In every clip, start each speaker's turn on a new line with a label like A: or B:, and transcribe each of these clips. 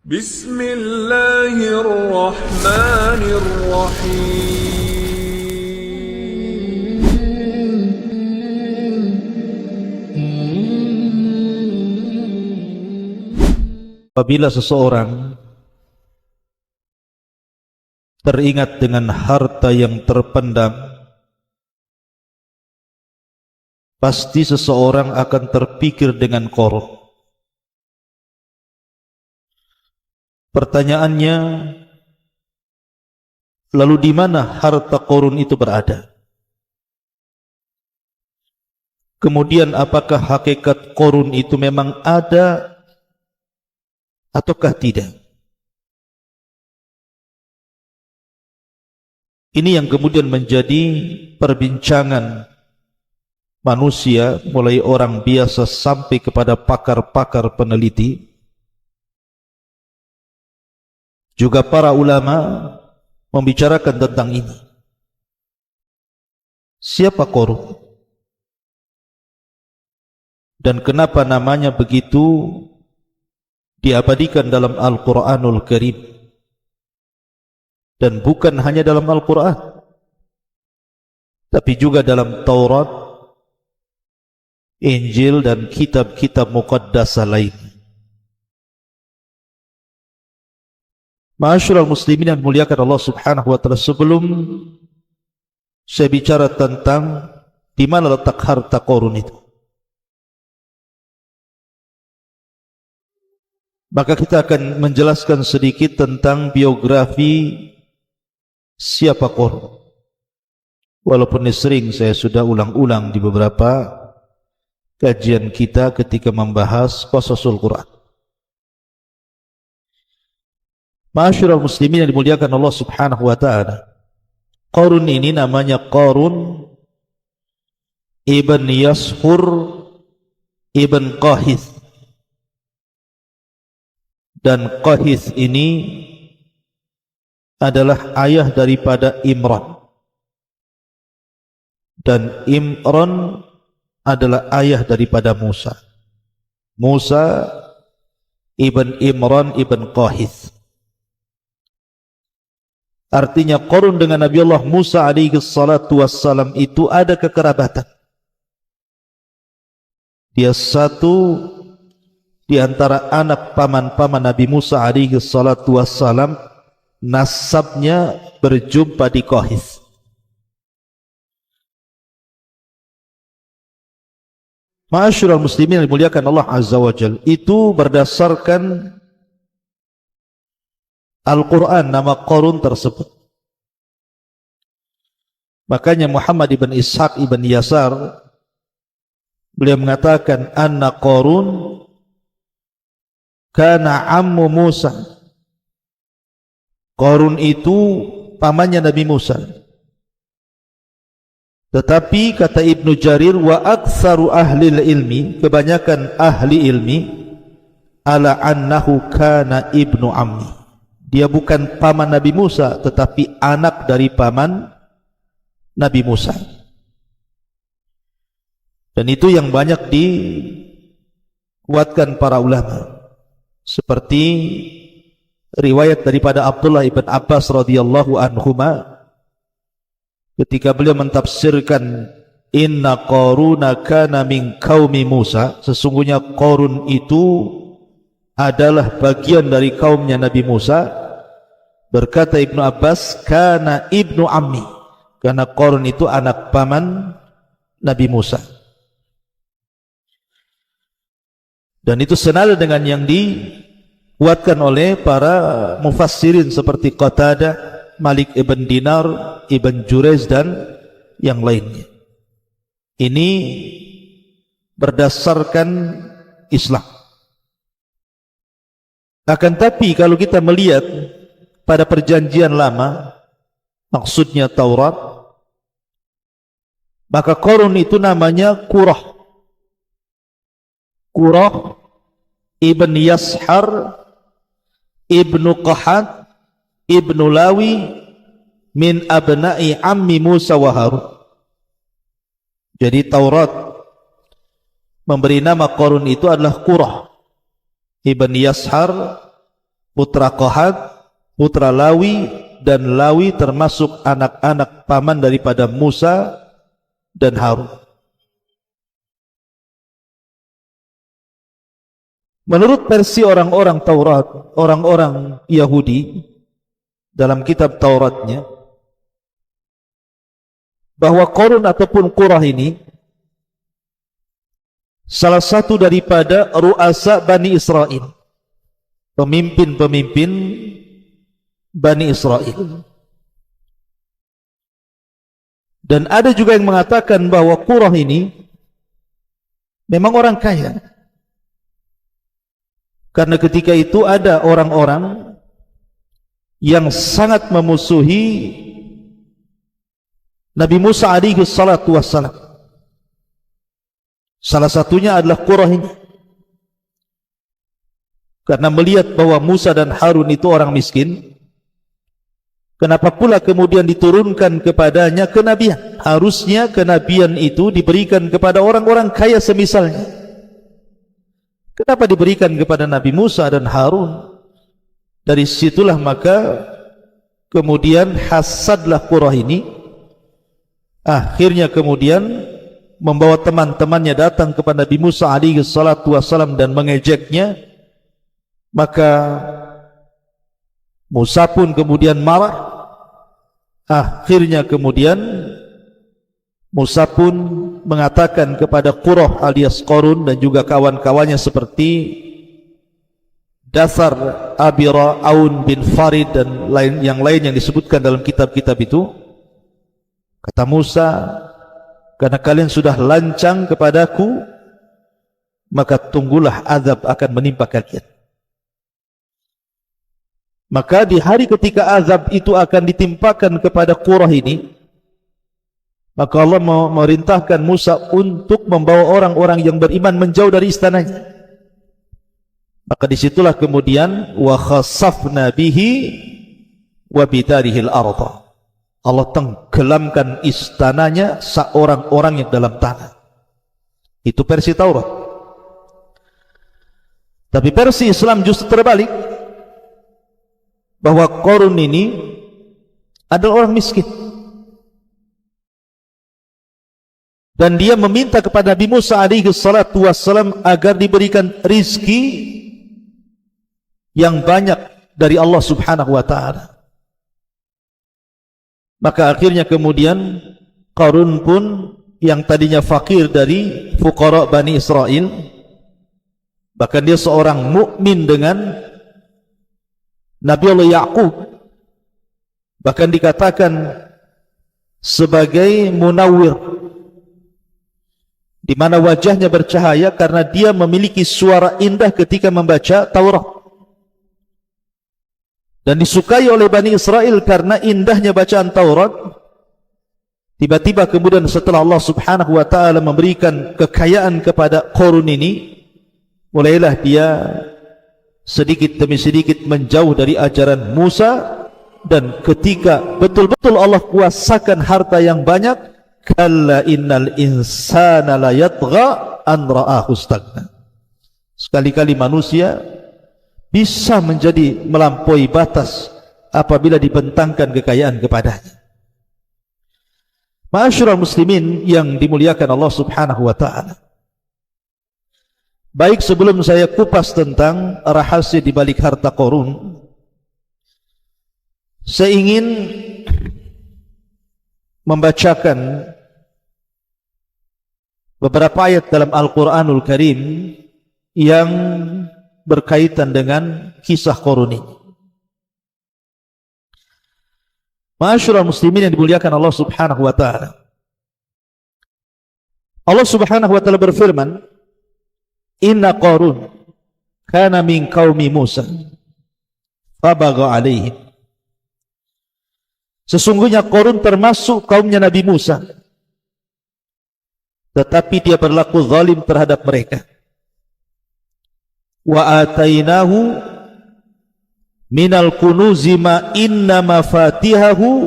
A: بسم الله الرحمن الرحيم.
B: Apabila seseorang teringat dengan harta yang terpendam, pasti seseorang akan terpikir dengan korun. Pertanyaannya, lalu di mana harta korun itu berada? Kemudian apakah hakikat korun itu memang ada ataukah tidak? Ini yang kemudian menjadi perbincangan manusia, mulai orang biasa sampai kepada pakar-pakar peneliti. Juga para ulama membicarakan tentang ini. Siapa korun? Dan kenapa namanya begitu diabadikan dalam Al-Quranul Karim? Dan bukan hanya dalam Al-Quran, tapi juga dalam Taurat, Injil dan kitab-kitab muqaddasah lain. Ma'asyiral muslimin yang dimuliakan Allah Subhanahu wa taala, sebelum saya bicara tentang di mana letak harta korun itu, maka kita akan menjelaskan sedikit tentang biografi siapa korun. Walaupun ini sering saya sudah ulang-ulang di beberapa kajian kita ketika membahas qasasul Quran. Ma'asyiral muslimin yang dimuliakan Allah Subhanahu wa taala, Qarun ini namanya Qarun ibn Yashur ibn Qahith. Dan Qahith ini adalah ayah daripada Imran, dan Imran adalah ayah daripada Musa. Musa ibn Imran ibn Qahith. Artinya Qarun dengan Nabi Allah Musa alaihi salatu wassalam itu ada kekerabatan. Dia satu di antara anak paman-paman Nabi Musa alaihi salatu wassalam, nasabnya berjumpa di Qahith. Ma'asyiral muslimin yang dimuliakan Allah Azza wa Jalla, itu berdasarkan Al-Quran nama Qarun tersebut. Makanya Muhammad ibn Ishaq ibn Yasar, beliau mengatakan anna Qarun kana ammu Musa. Qarun itu pamannya Nabi Musa. Tetapi kata Ibnu Jarir, wa aktsaru ahli ilmi, kebanyakan ahli ilmi, ala annahu kana ibnu ammi. Dia bukan paman Nabi Musa, tetapi anak dari paman Nabi Musa. Dan itu yang banyak dikuatkan para ulama, seperti riwayat daripada Abdullah ibn Abbas radhiyallahu anhuma, ketika beliau mentafsirkan inna Qaruna kana min qaumi Musa, sesungguhnya Qarun itu adalah bagian dari kaumnya Nabi Musa. Berkata Ibnu Abbas, kana ibnu ammi, karena Qarun itu anak paman Nabi Musa. Dan itu senada dengan yang dikuatkan oleh para mufassirin seperti Qatadah, Malik ibn Dinar, Ibn Jurayz dan yang lainnya. Ini berdasarkan Islam. Akan tapi kalau kita melihat pada perjanjian lama, maksudnya Taurat, maka Qarun itu namanya Qurah. Qurah ibn Yashar ibnu Qahat ibnu Lawi min abna'i ammi Musa wa Harun. Jadi Taurat memberi nama Qarun itu adalah Qurah ibn Yashar putra Qahat, putra Lawi, dan Lawi termasuk anak-anak paman daripada Musa dan Harun. Menurut versi orang-orang Taurat, orang-orang Yahudi dalam kitab Tauratnya, bahwa Qarun ataupun Qurah ini salah satu daripada ru'asa Bani Israel, pemimpin-pemimpin Bani Israel. Dan ada juga yang mengatakan bahwa Qurah ini memang orang kaya, karena ketika itu ada orang-orang yang sangat memusuhi Nabi Musa alaihi salatu wassalam. Salah satunya adalah Qurah ini, karena melihat bahwa Musa dan Harun itu orang miskin. Kenapa pula kemudian diturunkan kepadanya kenabian? Harusnya kenabian itu diberikan kepada orang-orang kaya semisalnya. Kenapa diberikan kepada Nabi Musa dan Harun? Dari situlah maka kemudian hasadlah Qurah ini. Akhirnya kemudian membawa teman-temannya datang kepada Nabi Musa alaihi salatu wassalam dan mengejeknya. Maka Musa pun kemudian marah. Akhirnya kemudian Musa pun mengatakan kepada Qurah alias Qarun dan juga kawan-kawannya seperti Dasar, Abira, Aun bin Farid dan yang lain yang disebutkan dalam kitab-kitab itu. Kata Musa, karena kalian sudah lancang kepadaku, maka tunggulah azab akan menimpa kalian. Maka di hari ketika azab itu akan ditimpakan kepada Qurah ini, maka Allah memerintahkan Musa untuk membawa orang-orang yang beriman menjauh dari istananya. Maka disitulah kemudian wa khasafna bihi wa bidarihil ardh. Allah tenggelamkan istananya seorang-orang yang dalam tanah. Itu versi Taurat. Tapi versi Islam justru terbalik, bahwa Qarun ini adalah orang miskin, dan dia meminta kepada Nabi Musa alaihi salatu wassalam agar diberikan rizki yang banyak dari Allah subhanahu wa ta'ala. Maka akhirnya kemudian Qarun pun yang tadinya fakir dari fuqara Bani Israel, bahkan dia seorang mukmin dengan Nabi Allah Ya'qub, bahkan dikatakan sebagai munawwir, di mana wajahnya bercahaya karena dia memiliki suara indah ketika membaca Taurat. Dan disukai oleh Bani Israel karena indahnya bacaan Taurat. Tiba-tiba kemudian setelah Allah subhanahu wa ta'ala memberikan kekayaan kepada Qarun ini, mulailah dia sedikit demi sedikit menjauh dari ajaran Musa. Dan ketika betul-betul Allah kuasakan harta yang banyak, kalla innal insana la yatgha an ra'ahu istaghna. Sekali-kali manusia bisa menjadi melampaui batas apabila dibentangkan kekayaan kepadanya. Ma'asyiral muslimin yang dimuliakan Allah subhanahu wa ta'ala, baik sebelum saya kupas tentang rahasia di balik harta Qarun, saya ingin membacakan beberapa ayat dalam Al-Quranul Karim yang berkaitan dengan kisah Qarun ini. Ma'asyiral muslimin yang dimuliakan Allah subhanahu wa ta'ala, Allah subhanahu wa ta'ala berfirman, inna Qarun kana min qaumi Musa fabagha alaihim. Sesungguhnya Qarun termasuk kaumnya Nabi Musa, tetapi dia berlaku zalim terhadap mereka. Wa atainahu minal kunuzi ma inna mafatihahu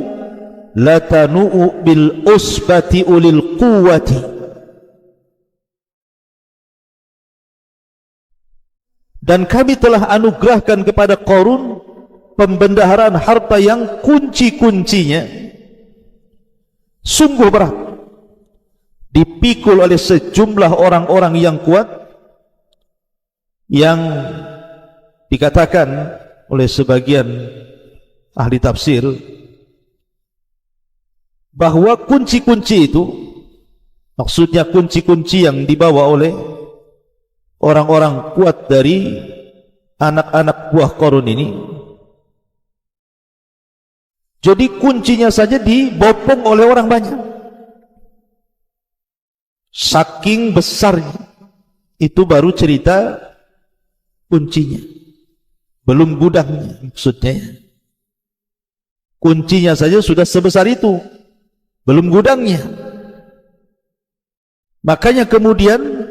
B: latanu'u bil usbati ulil quwwati Dan kami telah anugerahkan kepada Qarun pembendaharaan harta yang kunci-kuncinya sungguh berat, dipikul oleh sejumlah orang-orang yang kuat, yang dikatakan oleh sebagian ahli tafsir bahwa kunci-kunci itu, maksudnya kunci-kunci yang dibawa oleh orang-orang kuat dari anak-anak buah Qarun ini, jadi kuncinya saja dibopong oleh orang banyak, saking besarnya. Itu baru cerita kuncinya, belum gudangnya. Maksudnya kuncinya saja sudah sebesar itu, belum gudangnya. Makanya kemudian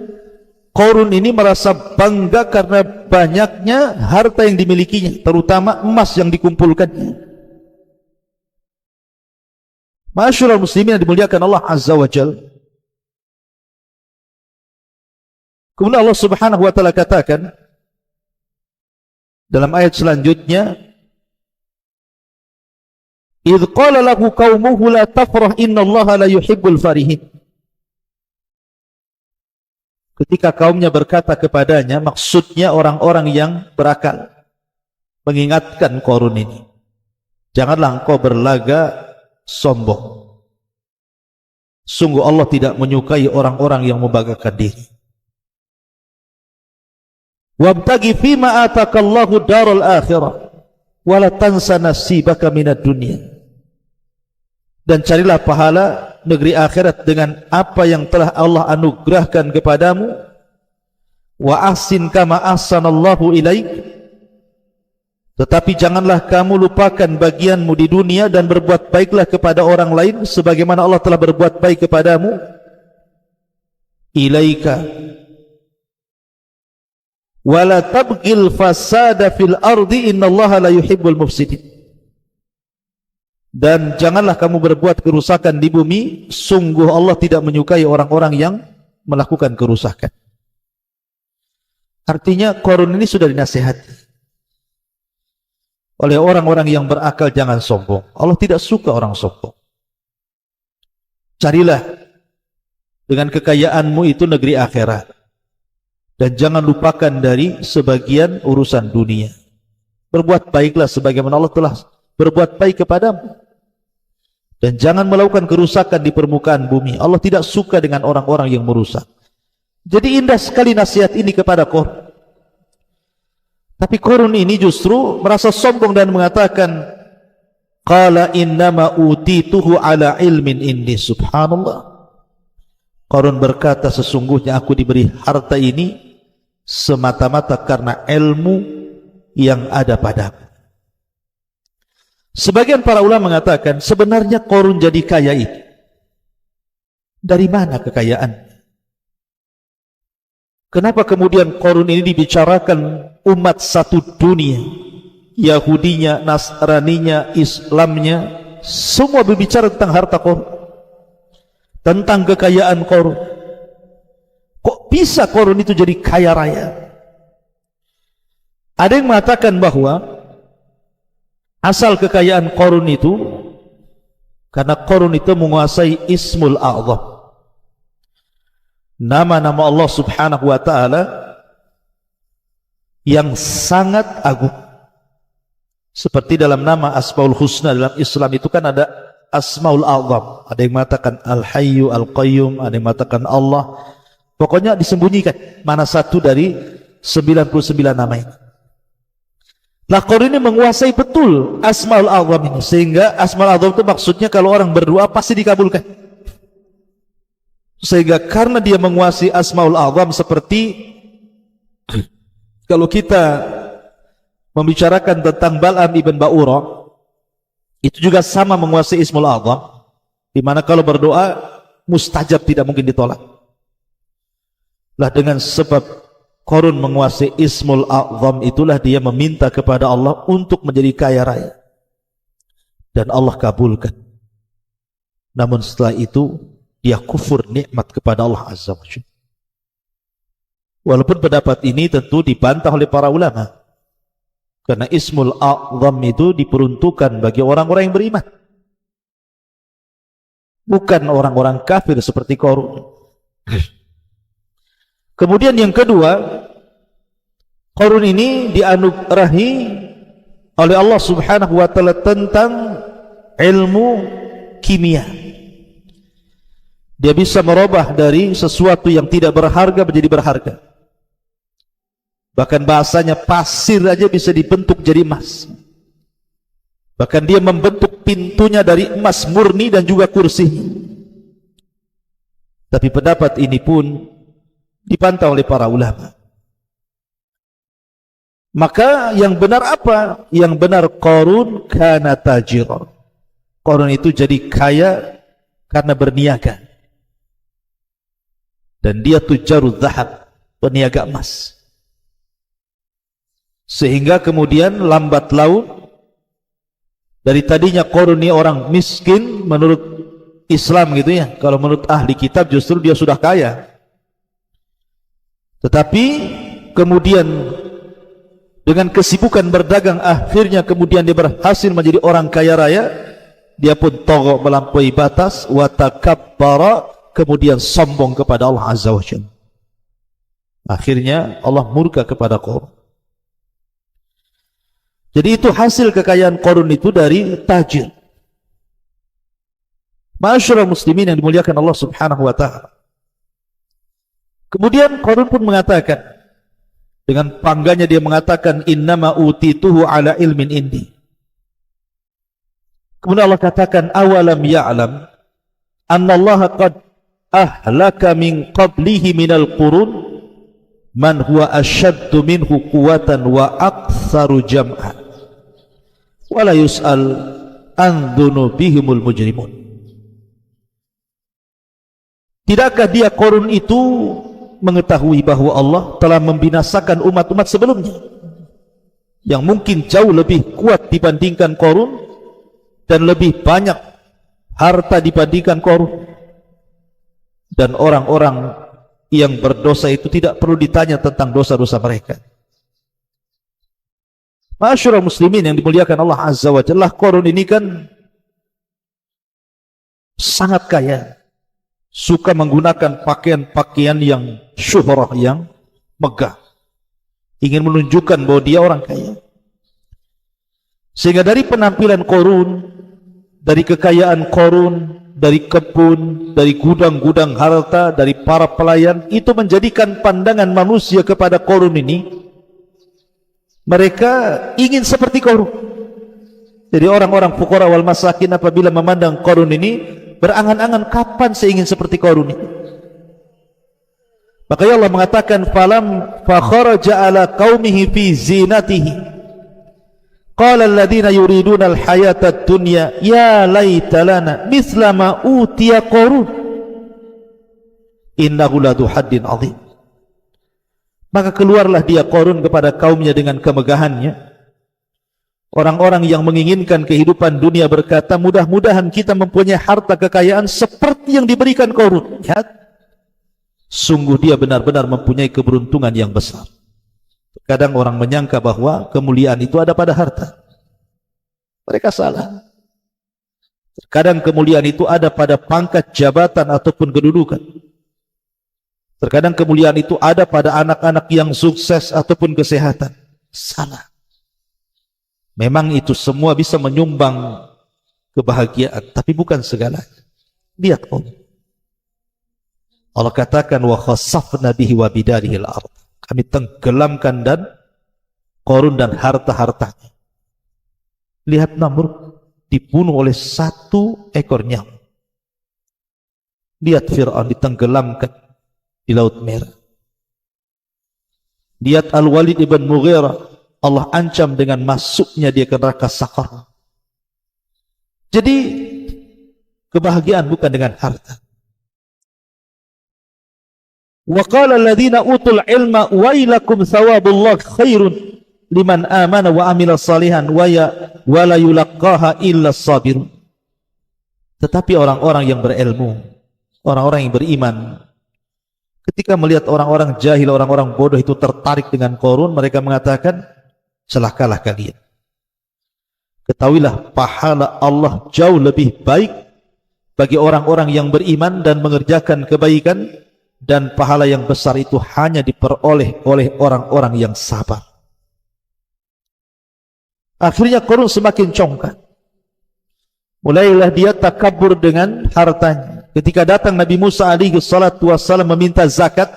B: Qarun ini merasa bangga karena banyaknya harta yang dimilikinya, terutama emas yang dikumpulkannya. Ma'asyiral muslimin yang dimuliakan Allah Azza wa Jalla. Kemudian Allah Subhanahu wa taala katakan dalam ayat selanjutnya, "Idz qala lahu qaumuhu la tafrah innallaha la yuhibbul farihin." Ketika kaumnya berkata kepadanya, maksudnya orang-orang yang berakal, mengingatkan Qarun ini, janganlah engkau berlaga sombong. Sungguh Allah tidak menyukai orang-orang yang membanggakan diri. Wabtaghi fima atakallahu daral akhirah wala tansa nasibaka minad dunya. Dan carilah pahala negeri akhirat dengan apa yang telah Allah anugerahkan kepadamu. Wa ahsin kama ahsanallahu ilaik. Tetapi janganlah kamu lupakan bagianmu di dunia dan berbuat baiklah kepada orang lain sebagaimana Allah telah berbuat baik kepadamu. Ilaika wala tabghil fasada fil ardi innallaha la yuhibbul mufsidin. Dan janganlah kamu berbuat kerusakan di bumi, sungguh Allah tidak menyukai orang-orang yang melakukan kerusakan. Artinya Qarun ini sudah dinasihati oleh orang-orang yang berakal, jangan sombong. Allah tidak suka orang sombong. Carilah dengan kekayaanmu itu negeri akhirat, dan jangan lupakan dari sebagian urusan dunia. Berbuat baiklah sebagaimana Allah telah berbuat baik kepadamu, dan jangan melakukan kerusakan di permukaan bumi. Allah tidak suka dengan orang-orang yang merusak. Jadi indah sekali nasihat ini kepada Qarun. Tapi Qarun ini justru merasa sombong dan mengatakan, qala innama utituhu ala ilmin indi. Subhanallah. Qarun berkata, sesungguhnya aku diberi harta ini semata-mata karena ilmu yang ada padaku. Sebagian para ulama mengatakan, sebenarnya Qarun jadi kaya itu dari mana kekayaan? Kenapa kemudian Qarun ini dibicarakan umat satu dunia, Yahudinya, Nasraninya, Islamnya, semua berbicara tentang harta Qarun, tentang kekayaan Qarun. Kok bisa Qarun itu jadi kaya raya? Ada yang mengatakan bahwa asal kekayaan Qarun itu karena Qarun itu menguasai Ismul A'zam, nama-nama Allah Subhanahu wa ta'ala yang sangat agung. Seperti dalam nama Asmaul Husna dalam Islam itu kan ada Asmaul A'zam. Ada yang mengatakan Al-Hayyu, Al-Qayyum, ada yang mengatakan Allah. Pokoknya disembunyikan mana satu dari 99 nama ini. Nah, Qarun ini menguasai betul Asmaul A'zam ini, sehingga Asmaul A'zam itu maksudnya kalau orang berdoa pasti dikabulkan. Sehingga karena dia menguasai Asmaul A'zam, seperti kalau kita membicarakan tentang Bal'am ibn Ba'ura, itu juga sama menguasai Ismul A'zam, di mana kalau berdoa mustajab, tidak mungkin ditolak. Lah dengan sebab Qarun menguasai Ismul A'zam itulah dia meminta kepada Allah untuk menjadi kaya raya, dan Allah kabulkan. Namun setelah itu dia kufur nikmat kepada Allah Azza wa Jalla. Walaupun pendapat ini tentu dibantah oleh para ulama, karena Ismul A'zam itu diperuntukkan bagi orang-orang yang beriman, bukan orang-orang kafir seperti Qarun. Kemudian yang kedua, Qarun ini dianugerahi oleh Allah Subhanahu wa taala tentang ilmu kimia. Dia bisa merubah dari sesuatu yang tidak berharga menjadi berharga. Bahkan bahasanya pasir aja bisa dibentuk jadi emas. Bahkan dia membentuk pintunya dari emas murni dan juga kursi. Tapi pendapat ini pun dipantau oleh para ulama. Maka yang benar apa? Yang benar Qarun kana tajiran. Qarun itu jadi kaya karena berniaga. Dan dia tujarul zahab, peniaga emas. Sehingga kemudian lambat laun, dari tadinya Qarun ini orang miskin menurut Islam gitu ya, kalau menurut ahli kitab justru dia sudah kaya. Tetapi kemudian dengan kesibukan berdagang, akhirnya kemudian dia berhasil menjadi orang kaya raya. Dia pun togok melampaui batas, wa takabbara, kemudian sombong kepada Allah Azza wa Jalla. Akhirnya Allah murka kepada Qarun. Jadi itu hasil kekayaan Qarun itu dari tajir. Ma'asyiral muslimin yang dimuliakan Allah Subhanahu wa taala. Kemudian Qarun pun mengatakan, dengan bangganya dia mengatakan, innama utituhu ala ilmin indi. Kemudian Allah katakan, awalam ya'lam anna Allah qad ahlaka min qablihi minal qurun man huwa ashaddu minhu quwatan wa aktsaru jam'a wa la yus'al an dzunubihimul mujrimun. Tidakkah dia Qarun itu mengetahui bahwa Allah telah membinasakan umat-umat sebelumnya yang mungkin jauh lebih kuat dibandingkan Qarun dan lebih banyak harta dibandingkan Qarun, dan orang-orang yang berdosa itu tidak perlu ditanya tentang dosa-dosa mereka. Ma'asyiral muslimin yang dimuliakan Allah Azza wa Jalla, Qarun ini kan sangat kaya, suka menggunakan pakaian-pakaian yang syuhrah, yang megah, ingin menunjukkan bahwa dia orang kaya. Sehingga dari penampilan Qarun, dari kekayaan Qarun, dari kebun, dari gudang-gudang harta, dari para pelayan, itu menjadikan pandangan manusia kepada Qarun ini, mereka ingin seperti Qarun. Jadi orang-orang fuqara wal masakin apabila memandang Qarun ini, berangan-angan kapan saya ingin seperti Qarun ini. Makanya Allah mengatakan, falam fakharaja ala qaumihi fi zinatihi qala alladhina yuriduna alhayata ad-dunya ya laita lana mithla ma utiya Qarun innahu ladu haddin azim. Maka keluarlah dia Qarun kepada kaumnya dengan kemegahannya. Orang-orang yang menginginkan kehidupan dunia berkata, mudah-mudahan kita mempunyai harta kekayaan seperti yang diberikan Qarun. Lihat, sungguh dia benar-benar mempunyai keberuntungan yang besar. Kadang orang menyangka bahwa kemuliaan itu ada pada harta. Mereka salah. Kadang kemuliaan itu ada pada pangkat jabatan ataupun kedudukan. Terkadang kemuliaan itu ada pada anak-anak yang sukses ataupun kesehatan. Salah. Memang itu semua bisa menyumbang kebahagiaan, tapi bukan segalanya. Lihat Allah katakan, wa khassafna bihi wa bidarihi al-ard. Kami tenggelamkan dan Qarun dan harta-hartanya. Lihat Namrud dibunuh oleh satu ekor nyamuk. Lihat Fir'aun ditenggelamkan di Laut Merah. Lihat Al-Walid ibn Mughirah, Allah ancam dengan masuknya dia ke neraka Saqar. Jadi kebahagiaan bukan dengan harta. Wa qala alladziina utul ilma wailakum thawabullah khairun liman amana wa amila salihan wa la yulaqqaha illa sabirun. Tetapi orang-orang yang berilmu, orang-orang yang beriman, Ketika melihat orang-orang jahil, orang-orang bodoh itu tertarik dengan Qarun, mereka mengatakan, celakalah kalian. Ketahuilah pahala Allah jauh lebih baik bagi orang-orang yang beriman dan mengerjakan kebaikan, dan pahala yang besar itu hanya diperoleh oleh orang-orang yang sabar. Akhirnya Qarun semakin congkak. Mulailah dia takabur dengan hartanya. Ketika datang Nabi Musa alaihi salatu wassalam meminta zakat,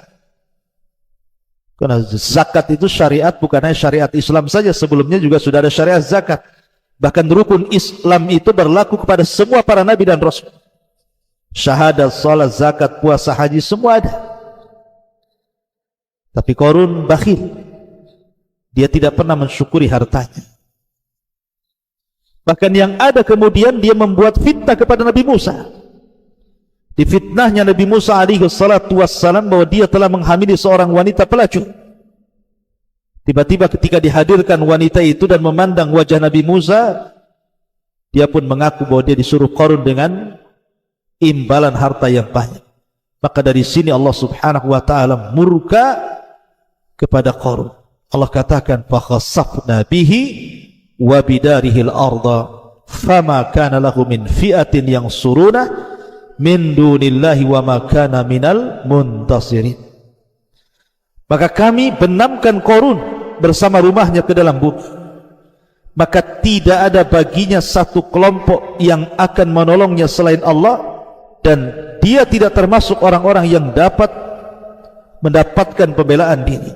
B: karena zakat itu syariat, bukan hanya syariat Islam saja, sebelumnya juga sudah ada syariat zakat. Bahkan rukun Islam itu berlaku kepada semua para nabi dan rasul. Syahadat, salat, zakat, puasa, haji, semua ada. Tapi Qarun bakhil. Dia tidak pernah mensyukuri hartanya. Bahkan yang ada kemudian dia membuat fitnah kepada Nabi Musa. Di fitnahnya Nabi Musa alaihi salatu wassalam bahwa dia telah menghamili seorang wanita pelacur. Tiba-tiba ketika dihadirkan wanita itu dan memandang wajah Nabi Musa, dia pun mengaku bahwa dia disuruh Qarun dengan imbalan harta yang banyak. Maka dari sini Allah subhanahu wa ta'ala murka kepada Qarun. Allah katakan, فَخَسَفْنَا بِهِ وَبِدَارِهِ الْأَرْضَ فَمَا كَانَ لَهُ مِنْ فِئَةٍ يَنْصُرُونَهُ مِنْ دُونِ اللَّهِ وَمَا كَانَ مِنَ الْمُنْتَصِرِينَ. Maka kami benamkan Qarun bersama rumahnya ke dalam bumi. Maka tidak ada baginya satu kelompok yang akan menolongnya selain Allah, dan dia tidak termasuk orang-orang yang dapat mendapatkan pembelaan diri.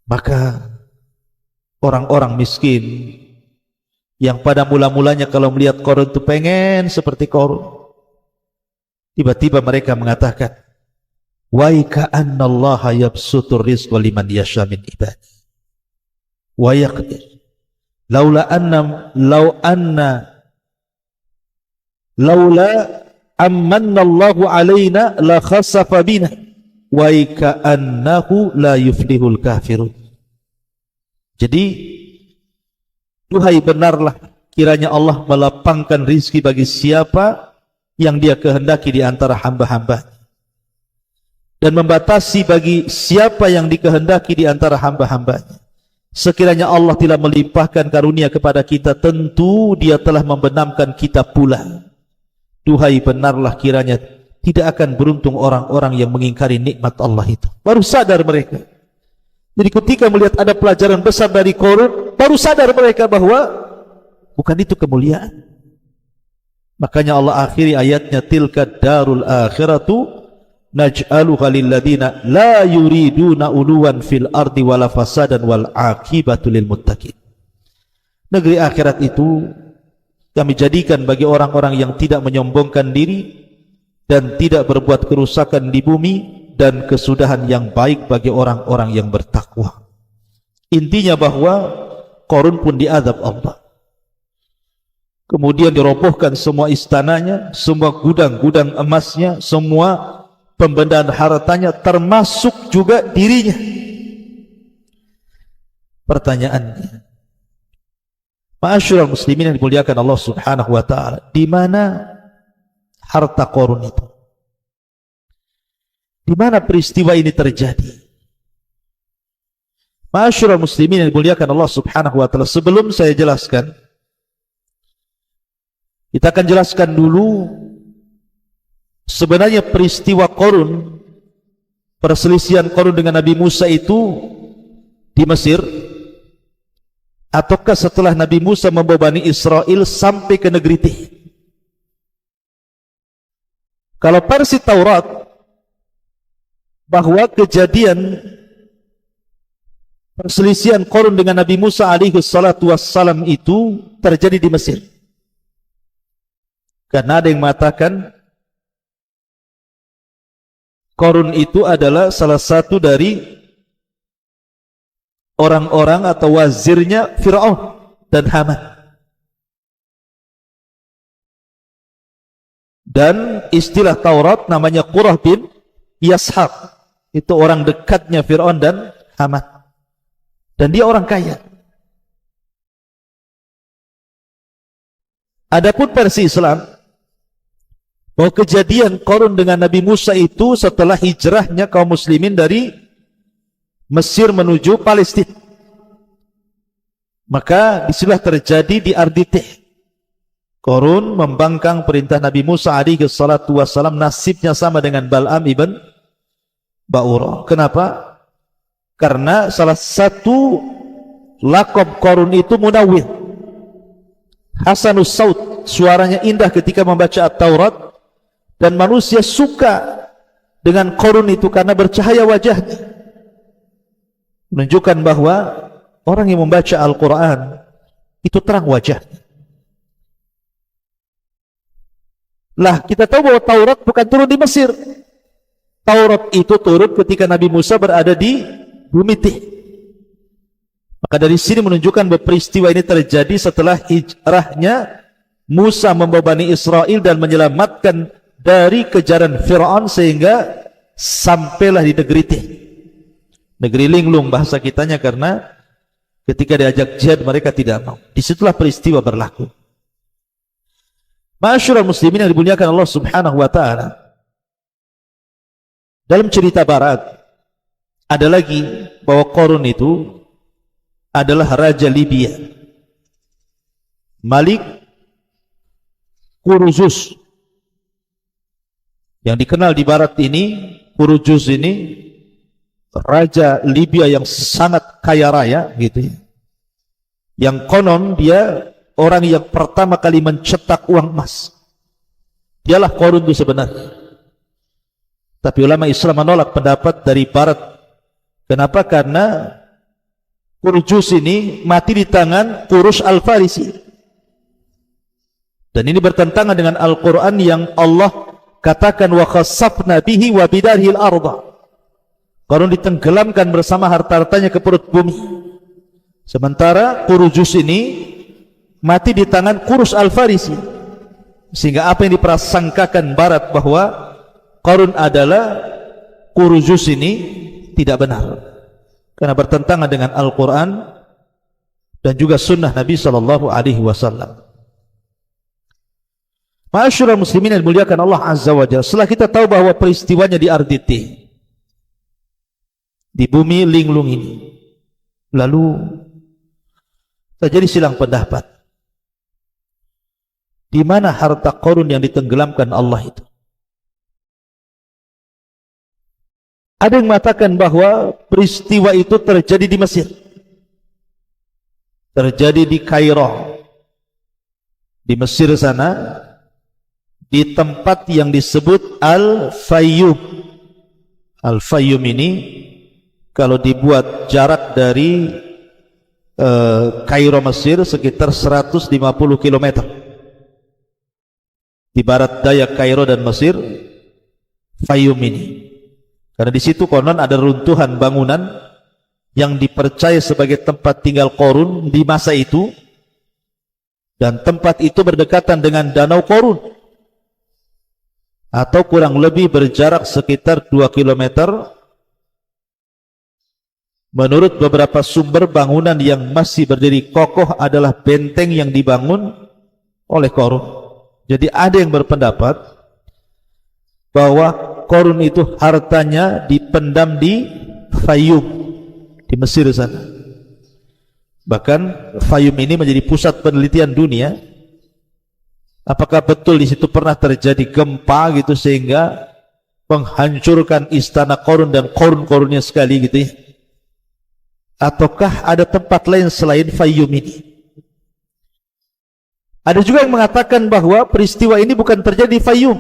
B: Maka orang-orang miskin yang pada mula-mulanya kalau melihat Qarun itu pengen seperti Qarun, tiba-tiba mereka mengatakan, wa ka'annallaha yabsutur rizqa liman yasha min ibadi wa yaqdir laula amanna Allahu alaina la khasafa bina wa ka'annahu la yuflihul kafirun. Jadi duhai benarlah kiranya Allah melapangkan rizki bagi siapa yang dia kehendaki di antara hamba-hamba, dan membatasi bagi siapa yang dikehendaki di antara hamba-hambanya. Sekiranya Allah tidak melimpahkan karunia kepada kita, tentu dia telah membenamkan kita pula. Duhai benarlah kiranya tidak akan beruntung orang-orang yang mengingkari nikmat Allah itu. Baru sadar mereka. Jadi ketika melihat ada pelajaran besar dari Qarun, baru sadar mereka bahwa bukan itu kemuliaan. Makanya Allah akhiri ayatnya, tilka darul akhiratu naj'aluha lilladina la yuriduna uluwan fil ardi wala fasadan wal aqibatu lil muttaqin. Negeri akhirat itu kami jadikan bagi orang-orang yang tidak menyombongkan diri dan tidak berbuat kerusakan di bumi, dan kesudahan yang baik bagi orang-orang yang bertakwa. Intinya bahwa Qarun pun diazab Allah. Kemudian dirobohkan semua istananya, semua gudang-gudang emasnya, semua pembendaan hartanya, termasuk juga dirinya. Pertanyaannya, ma'asyiral muslimin yang dimuliakan Allah subhanahu wa ta'ala, di mana harta Qarun itu? Di mana peristiwa ini terjadi? Ma'asyiral muslimin yang dimuliakan Allah subhanahu wa ta'ala, sebelum saya jelaskan, kita akan jelaskan dulu sebenarnya peristiwa Qarun, perselisihan Qarun dengan Nabi Musa itu di Mesir, ataukah setelah Nabi Musa membawa Bani Israel sampai ke negeri Tih? Kalau versi Taurat, bahwa kejadian perselisihan Qarun dengan Nabi Musa alaihi salatu wassalam itu terjadi di Mesir. Karena ada yang mengatakan Qarun itu adalah salah satu dari orang-orang atau wazirnya Fir'aun dan Haman. Dan istilah Taurat namanya Qurah bin Yashab. Itu orang dekatnya Fir'aun dan Haman. Dan dia orang kaya. Adapun versi Islam, bahwa kejadian Qarun dengan Nabi Musa itu setelah hijrahnya kaum muslimin dari Mesir menuju Palestina. Maka disitulah terjadi di Arditih. Qarun membangkang perintah Nabi Musa alaihi salatu wassalam, nasibnya sama dengan Bal'am ibn Ba'urah. Kenapa? Karena salah satu laqab Qarun itu munawwir, hasanus saut, suaranya indah ketika membaca At-Taurat, dan manusia suka dengan Qarun itu karena bercahaya wajahnya, menunjukkan bahwa orang yang membaca Al-Quran itu terang wajahnya. Lah, kita tahu bahwa Taurat bukan turun di Mesir. Taurat itu turun ketika Nabi Musa berada di Bumi Tih. Maka dari sini menunjukkan bahwa peristiwa ini terjadi setelah hijrahnya Musa membawa Bani Israel dan menyelamatkan dari kejaran Fir'aun sehingga sampailah di negeri Tih, negeri linglung bahasa kitanya, karena ketika diajak jihad mereka tidak mau. Disitulah peristiwa berlaku. Ma'asyiral muslimin yang dimuliakan Allah Subhanahu wa taala, dalam cerita barat ada lagi bahwa Qarun itu adalah raja Libya, Malik Kuruzus. Yang dikenal di barat ini, Kuruzus ini raja Libya yang sangat kaya raya gitu ya. Yang konon dia orang yang pertama kali mencetak uang emas. Dialah Qarun itu sebenarnya. Tapi ulama Islam menolak pendapat dari barat. Kenapa? Karena Kuruzus ini mati di tangan Qurus Al-Farisi. Dan ini bertentangan dengan Al-Quran yang Allah katakan wa khassafna bihi wa bidarhil arda. Qarun ditenggelamkan bersama harta-hartanya ke perut bumi. Sementara Kuruzus ini mati di tangan Qurus Al-Farisi. Sehingga apa yang diprasangkakan barat bahwa Qarun adalah Kuruzus ini tidak benar, karena bertentangan dengan Al-Quran dan juga sunnah Nabi sallallahu alaihi wasallam. Ma'asyiral muslimin yang dimuliakan Allah Azza wa Jalla, setelah kita tahu bahwa peristiwanya di Arditih, di bumi linglung ini, lalu terjadi silang pendapat. Di mana harta Qarun yang ditenggelamkan Allah itu? Ada yang mengatakan bahwa peristiwa itu terjadi di Mesir, terjadi di Kairo, di Mesir sana, di tempat yang disebut Al-Fayyum. Al-Fayyum ini kalau dibuat jarak dari Kairo Mesir sekitar 150 km di barat daya Kairo dan Mesir, Fayyum ini. Karena di situ konon ada runtuhan bangunan yang dipercaya sebagai tempat tinggal Qarun di masa itu, dan tempat itu berdekatan dengan Danau Qarun, atau kurang lebih berjarak sekitar 2 km. Menurut beberapa sumber, bangunan yang masih berdiri kokoh adalah benteng yang dibangun oleh Qarun. Jadi ada yang berpendapat bahwa Qarun itu hartanya dipendam di Fayyum, di Mesir sana. Bahkan Fayyum ini menjadi pusat penelitian dunia. Apakah betul di situ pernah terjadi gempa gitu sehingga menghancurkan istana Qarun dan Qarun-Qarunnya sekali gitu ya? Ataukah ada tempat lain selain Fayyum ini? Ada juga yang mengatakan bahwa peristiwa ini bukan terjadi di Fayyum,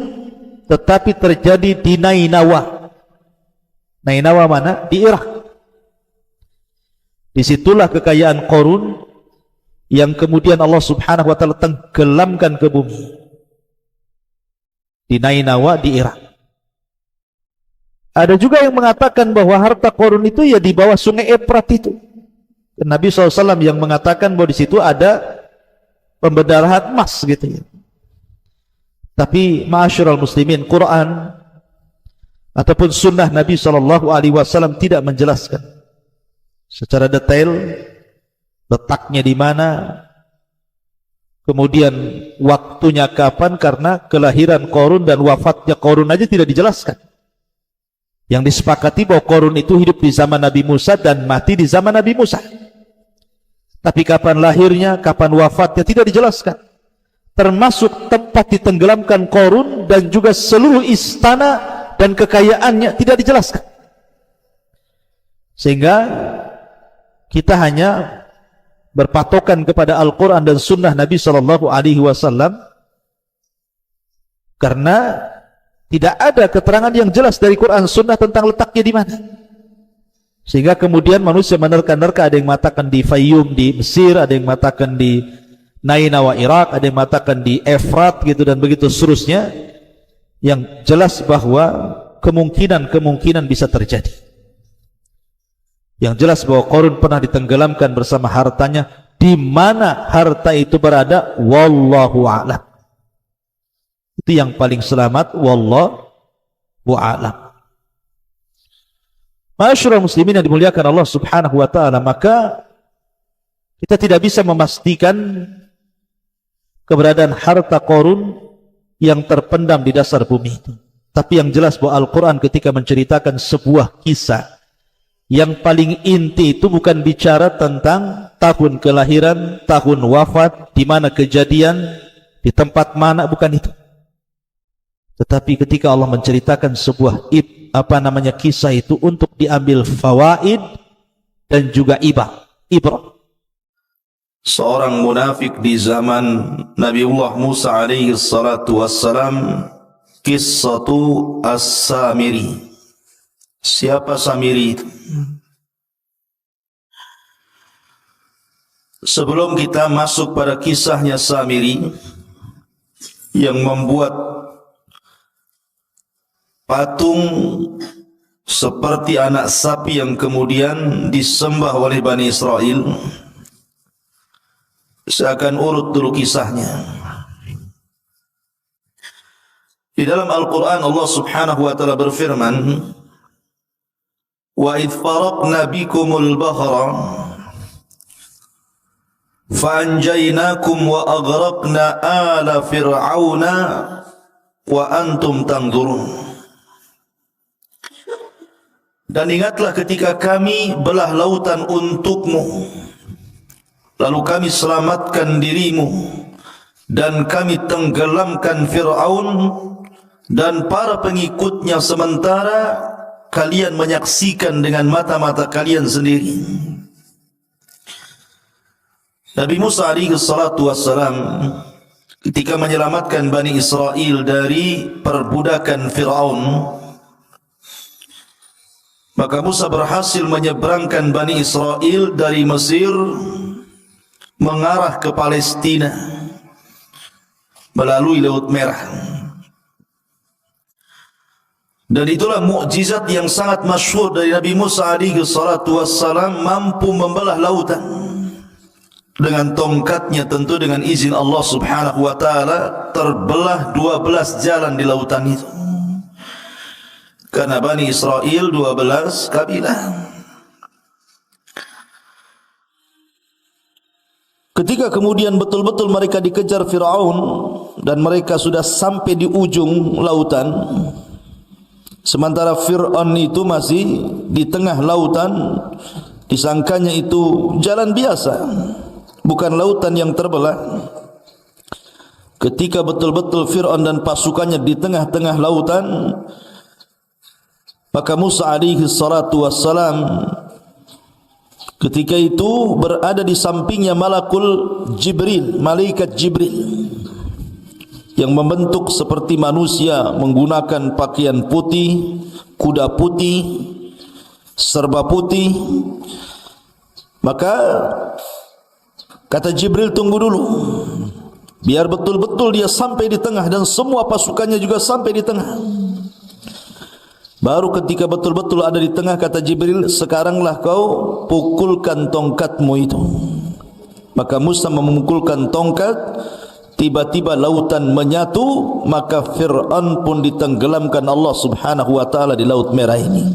B: tetapi terjadi di Nainawa. Nainawa mana? Di Irak. Disitulah kekayaan Qarun yang kemudian Allah Subhanahu wa taala tenggelamkan ke bumi. Di Nainawa di Irak. Ada juga yang mengatakan bahwa harta Qarun itu ya di bawah sungai Efrat itu. Dan Nabi SAW yang mengatakan bahwa di situ ada pembendarahan emas gitu ya. Tapi ma'asyiral muslimin, Quran ataupun sunnah Nabi SAW tidak menjelaskan secara detail letaknya di mana, Kemudian waktunya kapan, karena kelahiran Qarun dan wafatnya Qarun aja tidak dijelaskan. Yang disepakati bahwa Qarun itu hidup di zaman Nabi Musa dan mati di zaman Nabi Musa. Tapi kapan lahirnya, kapan wafatnya tidak dijelaskan. Termasuk tempat ditenggelamkan Qarun dan juga seluruh istana dan kekayaannya tidak dijelaskan. Sehingga kita hanya berpatokan kepada Al-Quran dan Sunnah Nabi SAW, karena tidak ada keterangan yang jelas dari Quran Sunnah tentang letaknya di mana. Sehingga kemudian manusia menerka-nerka, ada yang mengatakan di Fayyum di Mesir, ada yang mengatakan di Nainawa Irak, ada yang mengatakan di Efrat gitu, dan begitu seterusnya. Yang jelas bahwa kemungkinan bisa terjadi. Yang jelas bahwa Qarun pernah ditenggelamkan bersama hartanya. Di mana harta itu berada, wallahu a'lam. Itu yang paling selamat, wallahu a'lam. Ma'asyiral muslimin yang dimuliakan Allah Subhanahu wa taala, maka kita tidak bisa memastikan keberadaan harta Qarun yang terpendam di dasar bumi itu. Tapi yang jelas bahwa Al-Quran ketika menceritakan sebuah kisah, yang paling inti itu bukan bicara tentang tahun kelahiran, tahun wafat, di mana kejadian, di tempat mana, bukan itu. Tetapi ketika Allah menceritakan sebuah kisah itu untuk diambil fawaid dan juga ibrah.
C: Seorang munafik di zaman Nabiullah Musa alaihi salatu wassalam, Qissatu As-Samiri. Siapa Samiri itu? Sebelum kita masuk pada kisahnya Samiri yang membuat patung seperti anak sapi yang kemudian disembah oleh Bani Israel, saya akan urut dulu kisahnya. Di dalam Al-Quran Allah Subhanahu wa ta'ala berfirman, wa idh faraqna bikumul bahra fa'anjaynakum wa aghraqna ala fir'auna wa antum tanzurun. Dan ingatlah ketika kami belah lautan untukmu, lalu kami selamatkan dirimu, dan kami tenggelamkan Fir'aun dan para pengikutnya, sementara kalian menyaksikan dengan mata-mata kalian sendiri. Nabi Musa alaihi salatu wassalam ketika menyelamatkan Bani Israel dari perbudakan Fir'aun, maka Musa berhasil menyeberangkan Bani Israel dari Mesir mengarah ke Palestina melalui Laut Merah. Dan itulah mukjizat yang sangat masyhur dari Nabi Musa alaihi salatu wassalam, mampu membelah lautan dengan tongkatnya, tentu dengan izin Allah Subhanahu wa taala. Terbelah 12 jalan di lautan itu, karena Bani Israel 12 kabilah. Ketika kemudian betul-betul mereka dikejar Fir'aun dan mereka sudah sampai di ujung lautan, sementara Fir'aun itu masih di tengah lautan, disangkanya itu jalan biasa, bukan lautan yang terbelah. Ketika betul-betul Fir'aun dan pasukannya di tengah-tengah lautan, maka Musa alaihi salatu wassalam ketika itu berada di sampingnya malaikat Jibril yang membentuk seperti manusia, menggunakan pakaian putih, kuda putih, serba putih. Maka kata Jibril, tunggu dulu, biar betul-betul dia sampai di tengah dan semua pasukannya juga sampai di tengah. Baru ketika betul-betul ada di tengah, kata Jibril, sekaranglah kau pukulkan tongkatmu itu. Maka Musa memukulkan tongkat, tiba-tiba lautan menyatu, maka Fir'aun pun ditenggelamkan Allah Subhanahu wa ta'ala di Laut Merah ini.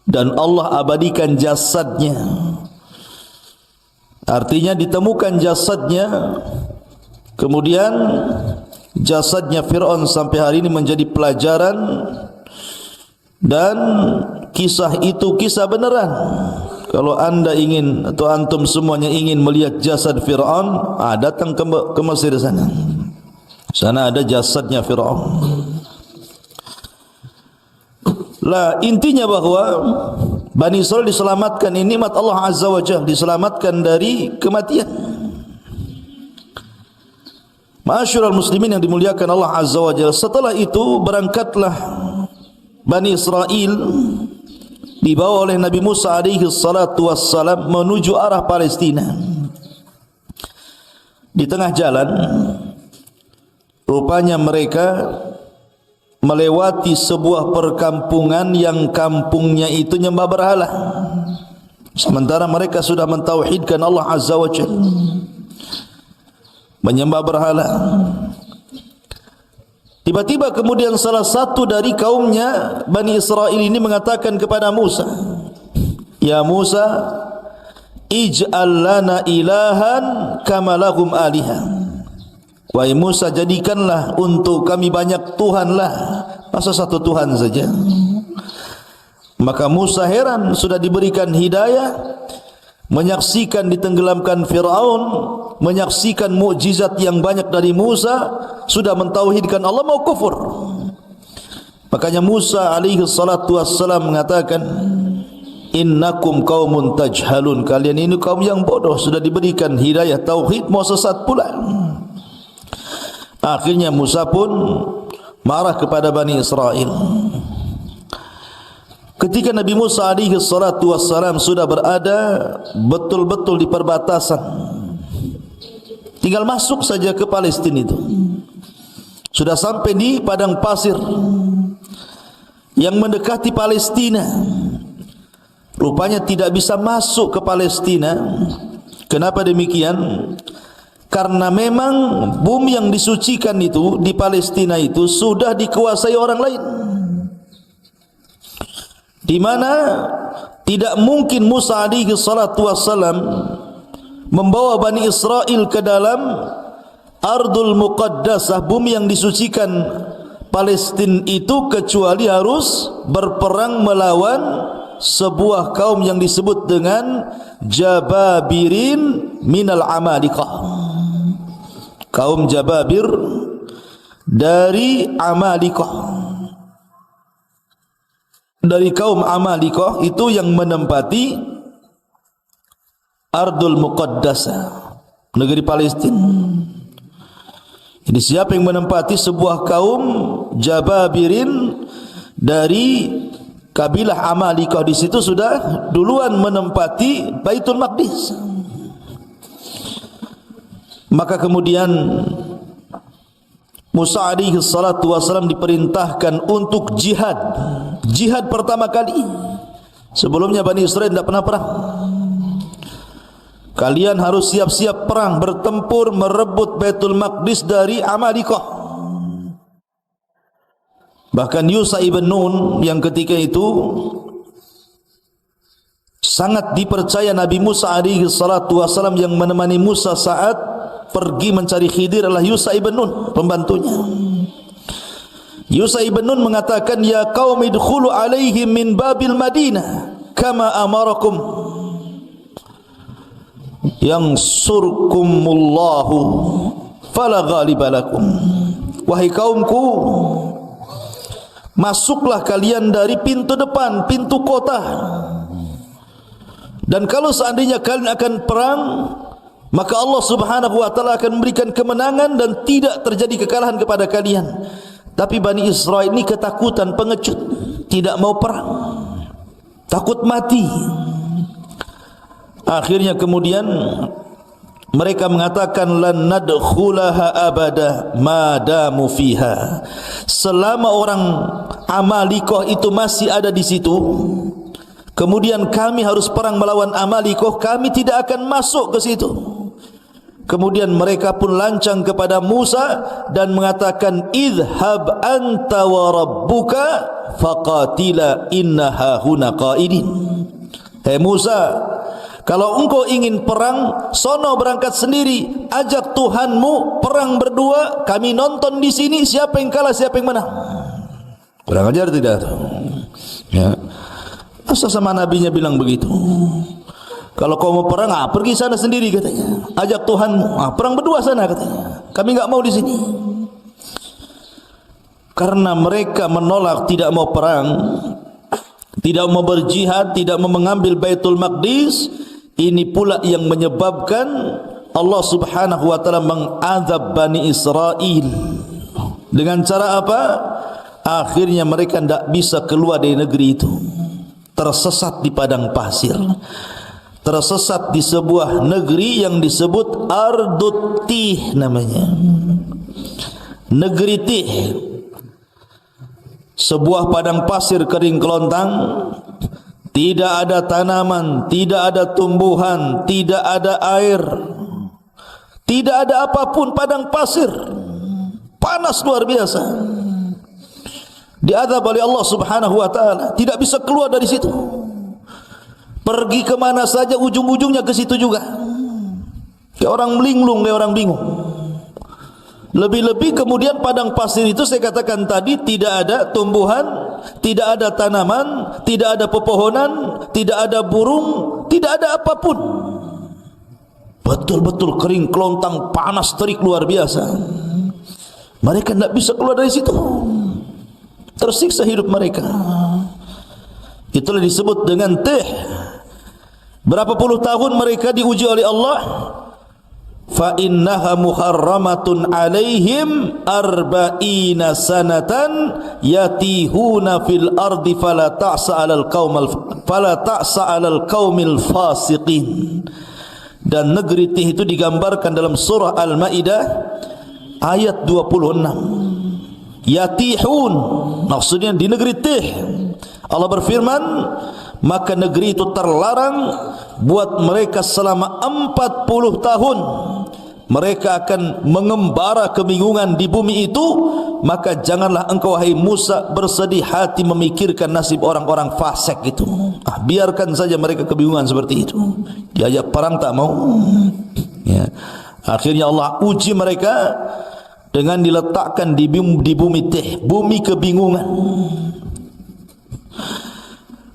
C: Dan Allah abadikan jasadnya. Artinya ditemukan jasadnya, kemudian jasadnya Fir'aun sampai hari ini menjadi pelajaran, dan kisah itu kisah beneran. Kalau anda ingin atau antum semuanya ingin melihat jasad Fir'aun, datang ke Mesir sana. Sana ada jasadnya Fir'aun. Lah, intinya bahwa Bani Israel diselamatkan, ini nikmat Allah Azza wa Jalla, diselamatkan dari kematian. Ma'asyiral muslimin yang dimuliakan Allah Azza wa Jalla, setelah itu berangkatlah Bani Israel dibawa oleh Nabi Musa alaihi salatu wassalam menuju arah Palestina. Di tengah jalan rupanya mereka melewati sebuah perkampungan yang kampungnya itu nyembah berhala, sementara mereka sudah mentauhidkan Allah Azza wa Jalla, menyembah berhala. Tiba-tiba kemudian salah satu dari kaumnya Bani Israel ini mengatakan kepada Musa, "Ya Musa, ij'al lana ilahan kama lahum alihah." Wahai Musa, jadikanlah untuk kami banyak Tuhan lah, masa satu Tuhan saja? Maka Musa heran, sudah diberikan hidayah, menyaksikan ditenggelamkan Fir'aun, menyaksikan mukjizat yang banyak dari Musa, sudah mentauhidkan Allah, mau kufur. Makanya Musa alaihi salatu wassalam mengatakan, innakum qaumun tajhalun, kalian ini kaum yang bodoh, sudah diberikan hidayah tauhid mau sesat pula. Akhirnya Musa pun marah kepada Bani Israel. Ketika Nabi Musa alaihi salatu wassalam sudah berada betul-betul di perbatasan, tinggal masuk saja ke Palestina itu, sudah sampai di padang pasir yang mendekati Palestina. Rupanya tidak bisa masuk ke Palestina. Kenapa demikian? Karena memang bumi yang disucikan itu di Palestina itu sudah dikuasai orang lain, di mana tidak mungkin Musa alaihi salatu wassalam membawa Bani Israel ke dalam Ardul Muqaddasah, bumi yang disucikan Palestina itu, kecuali harus berperang melawan sebuah kaum yang disebut dengan Jababirin minal Amalikah, kaum Jababir dari Amalikah, dari kaum Amalikah itu yang menempati Ardul Muqaddasah, negeri Palestina. Jadi siapa yang menempati sebuah kaum Jababirin dari kabilah Amalikah, di situ sudah duluan menempati Baitul Maqdis. Maka kemudian Musa alaihi salatu wasallam diperintahkan untuk jihad. Jihad pertama kali. Sebelumnya Bani Israel tidak pernah perang. Kalian harus siap-siap perang, bertempur merebut Baitul Maqdis dari Amalikah. Bahkan Yusha ibn Nun yang ketika itu sangat dipercaya Nabi Musa alaihi salatu wasallam, yang menemani Musa saat pergi mencari Khidir adalah Yusha ibn Nun, pembantunya. Yusha ibn Nun mengatakan, ya qaum idkhulu alaihim min babil Madinah kama amarakum yang surkumullahu fala ghaliba lakum. Wahai kaumku, masuklah kalian dari pintu depan, pintu kota, dan kalau seandainya kalian akan perang, maka Allah subhanahu wa ta'ala akan memberikan kemenangan dan tidak terjadi kekalahan kepada kalian. Tapi Bani Israel ini ketakutan, pengecut, tidak mau perang, takut mati. Akhirnya kemudian mereka mengatakan, lan nadkhulaha abada madamu fiha. Selama orang Amalikah itu masih ada di situ, kemudian kami harus perang melawan Amalikah, kami tidak akan masuk ke situ. Kemudian mereka pun lancang kepada Musa dan mengatakan, idhab anta wa rabbuka faqatila inna hahuna qaidin. Hai Musa, Kalau engkau ingin perang, sono berangkat sendiri, ajak Tuhanmu perang berdua, kami nonton di sini siapa yang kalah siapa yang menang. Kurang ajar tidak? Ya. Asal sama nabinya bilang begitu. Kalau kau mau perang, pergi sana sendiri katanya. Ajak Tuhanmu, perang berdua sana katanya. Kami enggak mau di sini. Karena mereka menolak, tidak mau perang, tidak mau berjihad, tidak mau mengambil Baitul Maqdis. Ini pula yang menyebabkan Allah Subhanahu wa taala mengazab Bani Israel. Dengan cara apa? Akhirnya mereka tidak bisa keluar dari negeri itu. Tersesat di padang pasir, tersesat di sebuah negeri yang disebut Ardut Tih namanya, negeri Tih, sebuah padang pasir kering kelontang, tidak ada tanaman, tidak ada tumbuhan, tidak ada air, tidak ada apapun, padang pasir, panas luar biasa. Diazab oleh Allah Subhanahu wa taala, tidak bisa keluar dari situ. Pergi ke mana saja ujung-ujungnya ke situ juga. Kayak orang melinglung, kayak orang bingung. Lebih-lebih kemudian padang pasir itu saya katakan tadi tidak ada tumbuhan, tidak ada tanaman, tidak ada pepohonan, tidak ada burung, tidak ada apapun. Betul-betul kering kelontang, panas terik luar biasa. Mereka tidak bisa keluar dari situ. Tersiksa hidup mereka. Itulah disebut dengan Tih. Berapa puluh tahun mereka diuji oleh Allah. Fa innaha muharramatun alaihim arba'ina sanatan yatihuna fil ardi fala ta'sa 'alal qaumil fasiqin. Dan negeri Tih itu digambarkan dalam surah Al-Maidah ayat 26. Yatihun, maksudnya di negeri Tih. Allah berfirman, maka negeri itu terlarang buat mereka selama 40 tahun. Mereka akan mengembara kebingungan di bumi itu. Maka janganlah engkau wahai Musa bersedih hati memikirkan nasib orang-orang fasik itu. Biarkan saja mereka kebingungan seperti itu. Diajak perang tak mau. Ya. Akhirnya Allah uji mereka dengan diletakkan di bumi Tih, bumi kebingungan.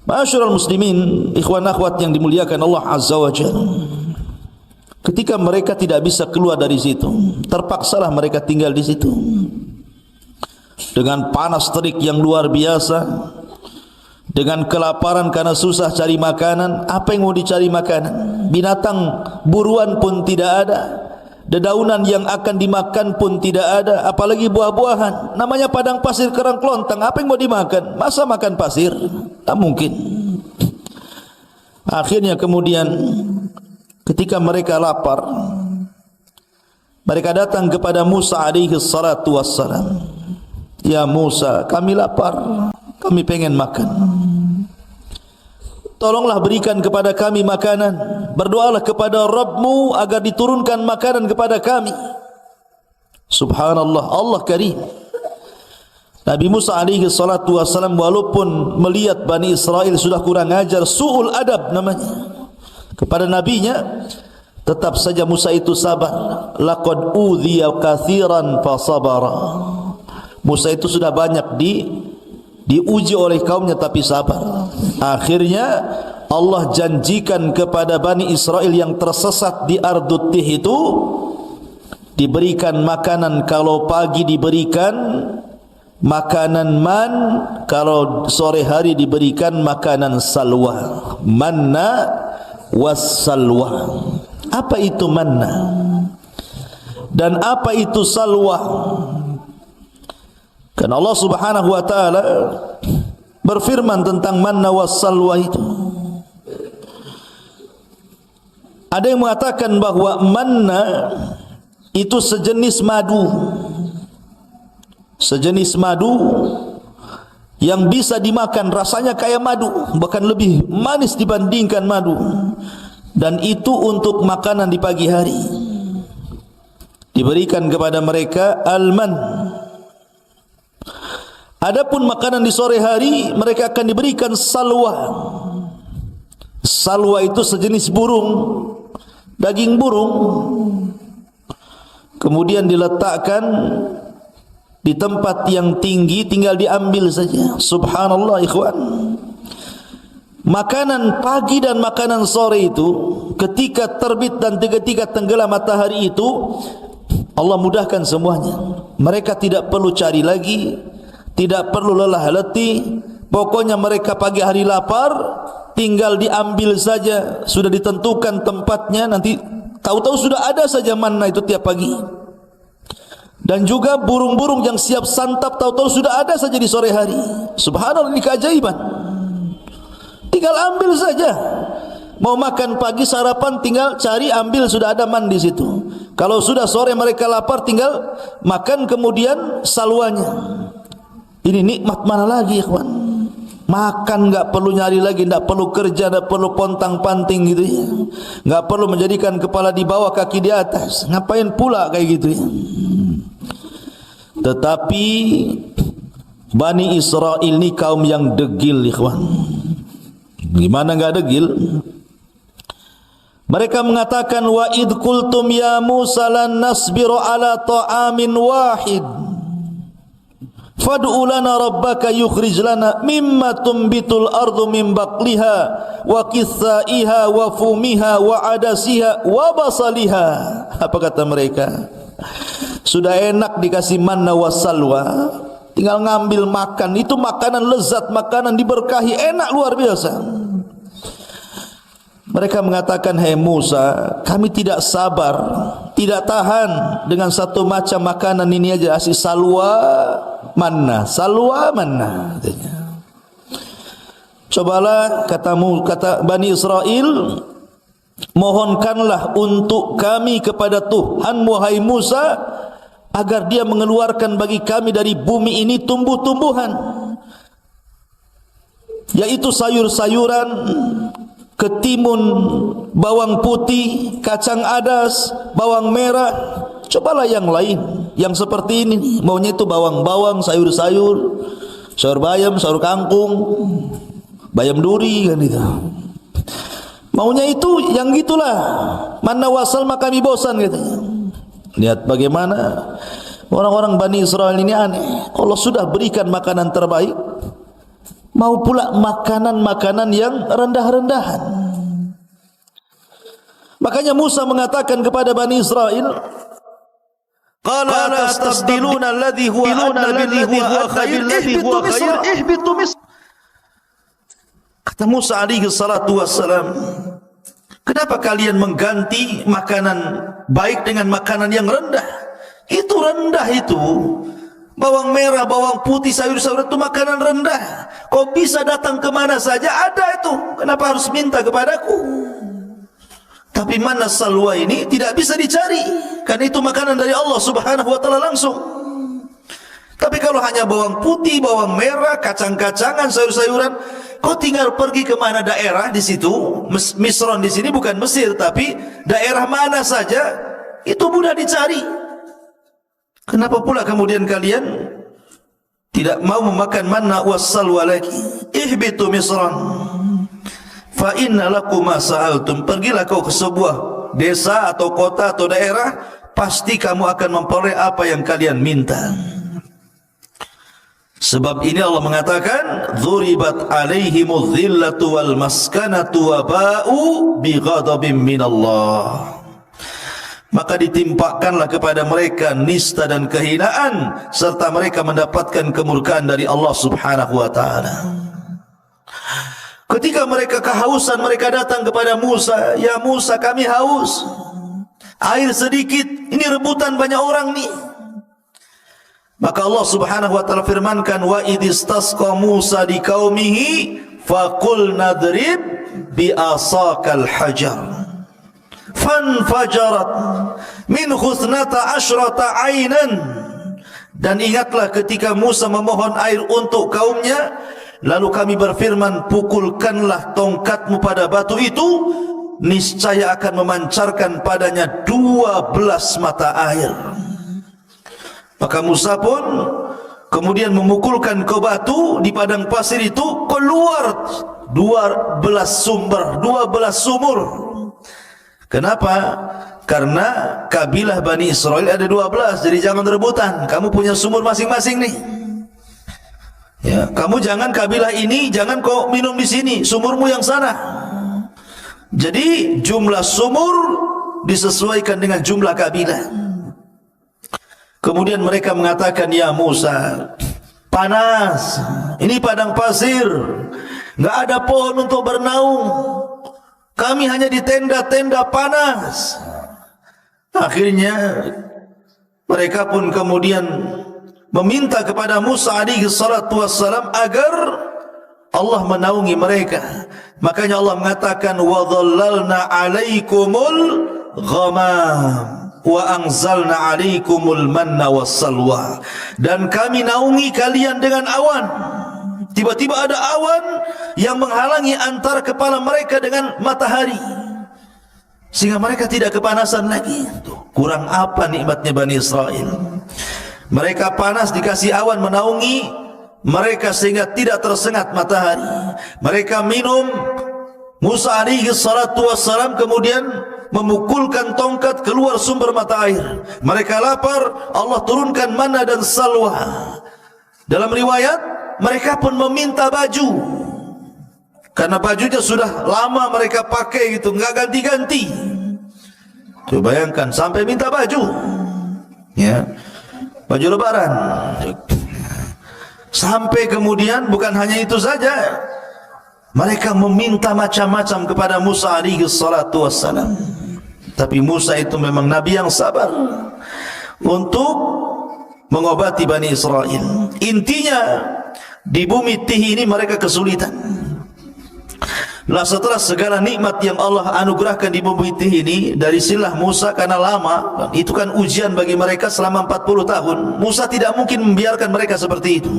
C: Ma'asyiral muslimin, ikhwan akhwat yang dimuliakan Allah Azza wa Jalla. Ketika mereka tidak bisa keluar dari situ, terpaksalah mereka tinggal di situ. Dengan panas terik yang luar biasa, dengan kelaparan karena susah cari makanan. Apa yang mau dicari makanan? Binatang buruan pun tidak ada. Dedaunan yang akan dimakan pun tidak ada, apalagi buah-buahan. Namanya padang pasir kerang kelontang, apa yang mau dimakan? Masa makan pasir? Tak mungkin. Akhirnya kemudian ketika mereka lapar, mereka datang kepada Musa alaihi salatu wassalam. Ya Musa, kami lapar, kami pengen makan. Tolonglah berikan kepada kami makanan. Berdoalah kepada Rabbmu agar diturunkan makanan kepada kami. Subhanallah, Allah Karim. Nabi Musa alaihi salatu wassalam walaupun melihat Bani Israel sudah kurang ajar, su'ul adab namanya, kepada nabinya, tetap saja Musa itu sabar. Laqad udhiya katsiran fa sabara. Musa itu sudah banyak diuji oleh kaumnya tapi sabar. Akhirnya Allah janjikan kepada Bani Israel yang tersesat di Ardut Tih itu diberikan makanan. Kalau pagi diberikan makanan man, kalau sore hari diberikan makanan salwa. Manna was salwa. Apa itu manna dan apa itu salwa? Kan Allah Subhanahu wa taala berfirman tentang manna was salwa itu. Ada yang mengatakan bahwa manna itu sejenis madu. Sejenis madu yang bisa dimakan, rasanya kayak madu, bahkan lebih manis dibandingkan madu. Dan itu untuk makanan di pagi hari. Diberikan kepada mereka alman. Adapun makanan di sore hari mereka akan diberikan salwa. Salwa itu sejenis burung, daging burung, kemudian diletakkan di tempat yang tinggi, tinggal diambil saja. Subhanallah ikhwan. Makanan pagi dan makanan sore itu, ketika terbit dan ketika tenggelam matahari itu, Allah mudahkan semuanya. Mereka tidak perlu cari lagi, tidak perlu lelah letih. Pokoknya mereka pagi hari lapar, tinggal diambil saja. Sudah ditentukan tempatnya, nanti tahu-tahu sudah ada saja manna itu tiap pagi. Dan juga burung-burung yang siap santap, tahu-tahu sudah ada saja di sore hari. Subhanallah, ini keajaiban. Tinggal ambil saja. Mau makan pagi sarapan, tinggal cari ambil, sudah ada man di situ. Kalau sudah sore mereka lapar, tinggal makan kemudian salwanya. Ini nikmat mana lagi, ikhwan? Makan enggak perlu nyari lagi, enggak perlu kerja, enggak perlu pontang-panting gitu ya. Enggak perlu menjadikan kepala di bawah kaki di atas. Ngapain pula kayak gitu ya? Tetapi Bani Israel ini kaum yang degil, ikhwan. Gimana enggak degil? Mereka mengatakan, wa id qultum ya Musa lan nasbiru ala ta'amin wahid fad'u lana rabbaka yukhrij lana mimma tumbitul ardu min baqliha wa qithaiha wa fumiha wa adasiha wa basaliha. Apa kata mereka? Sudah enak dikasih manna wassalwa, tinggal ngambil makan. Itu makanan lezat, makanan diberkahi, enak luar biasa. Mereka mengatakan, hai Musa, kami tidak sabar, tidak tahan dengan satu macam makanan ini aja. Asih salwa manna, salwa manna. Cobalah, kata Bani Israel, mohonkanlah untuk kami kepada Tuhan, wahai Musa, agar dia mengeluarkan bagi kami dari bumi ini tumbuh-tumbuhan, yaitu sayur-sayuran, ketimun, bawang putih, kacang adas, bawang merah. Cobalah yang lain, yang seperti ini. Maunya itu bawang-bawang, sayur-sayur, sayur bayam, sayur kangkung, bayam duri kan itu. Maunya itu yang gitulah. Manna wasal maka kami bosan katanya. Lihat bagaimana orang-orang Bani Israel ini aneh. Allah sudah berikan makanan terbaik, mau pula makanan-makanan yang rendah-rendahan. Makanya Musa mengatakan kepada Bani Israel, qala tastabdiluna alladhi huwa adna billadhi huwa khair, ihbitu misr. Kata Musa alaihi salatu wassalam, kenapa kalian mengganti makanan baik dengan makanan yang rendah? Itu rendah itu. Bawang merah, bawang putih, sayur-sayur itu makanan rendah. Kau bisa datang kemana saja ada itu. Kenapa harus minta kepadaku? Tapi mana salwa ini tidak bisa dicari, karena itu makanan dari Allah subhanahu wa ta'ala langsung. Tapi kalau hanya bawang putih, bawang merah, kacang-kacangan, sayur-sayuran, kau tinggal pergi ke mana daerah di situ. Misron di sini bukan Mesir, tapi daerah mana saja itu mudah dicari. Kenapa pula kemudian kalian tidak mau memakan manna wassalwa lagi? Ihbitu misran fa inna lakum ma sa'altum. Pergilah kau ke sebuah desa atau kota atau daerah, pasti kamu akan memperoleh apa yang kalian minta. Sebab ini Allah mengatakan, dzuribat alaihimudz dhillatu wal maskanatu wa ba'u bi ghadabin minallah. Maka ditimpakanlah kepada mereka nista dan kehinaan, serta mereka mendapatkan kemurkaan dari Allah subhanahu wa ta'ala. Ketika mereka kehausan, mereka datang kepada Musa, ya Musa, kami haus, air sedikit, ini rebutan banyak orang nih. Maka Allah subhanahu wa ta'ala firmankan, wa idistasqa Musa di qaumihi faqul nadrib bi asakal hajar fanfajarat min khuthnata asyrata aynan. Dan ingatlah ketika Musa memohon air untuk kaumnya, lalu kami berfirman, pukulkanlah tongkatmu pada batu itu, niscaya akan memancarkan padanya 12 mata air. Maka Musa pun kemudian memukulkan ke batu di padang pasir itu, keluar 12 sumber, 12 sumur. Kenapa? Karena kabilah Bani Israel ada 12, jadi jangan rebutan. Kamu punya sumur masing-masing nih. Ya, kamu jangan kabilah ini, jangan kau minum di sini, sumurmu yang sana. Jadi jumlah sumur disesuaikan dengan jumlah kabilah. Kemudian mereka mengatakan, ya Musa, panas, ini padang pasir, nggak ada pohon untuk bernaung, kami hanya di tenda-tenda panas. Akhirnya mereka pun kemudian meminta kepada Musa alaihi salatu wassalam agar Allah menaungi mereka. Makanya Allah mengatakan, wa dhallalna alaikumul ghamam wa anzalna alaikumul manna wassalwa, dan kami naungi kalian dengan awan. Tiba-tiba ada awan yang menghalangi antara kepala mereka dengan matahari, sehingga mereka tidak kepanasan lagi. Kurang apa nikmatnya Bani Israel? Mereka panas dikasih awan menaungi mereka sehingga tidak tersengat matahari. Mereka minum, Musa alaihi salatu wassalam kemudian memukulkan tongkat keluar sumber mata air. Mereka lapar, Allah turunkan manna dan salwa. Dalam riwayat mereka pun meminta baju, karena bajunya sudah lama mereka pakai gitu, nggak ganti-ganti. Coba bayangkan sampai minta baju, ya, baju lebaran. Sampai kemudian bukan hanya itu saja, mereka meminta macam-macam kepada Musa alaihi salatu wassalam. Tapi Musa itu memang nabi yang sabar untuk mengobati Bani Israel. Intinya di bumi Tihi ini mereka kesulitan. Lah setelah segala nikmat yang Allah anugerahkan di bumi Tihi ini, dari silah Musa karena lama, itu kan ujian bagi mereka selama 40 tahun. Musa tidak mungkin membiarkan mereka seperti itu.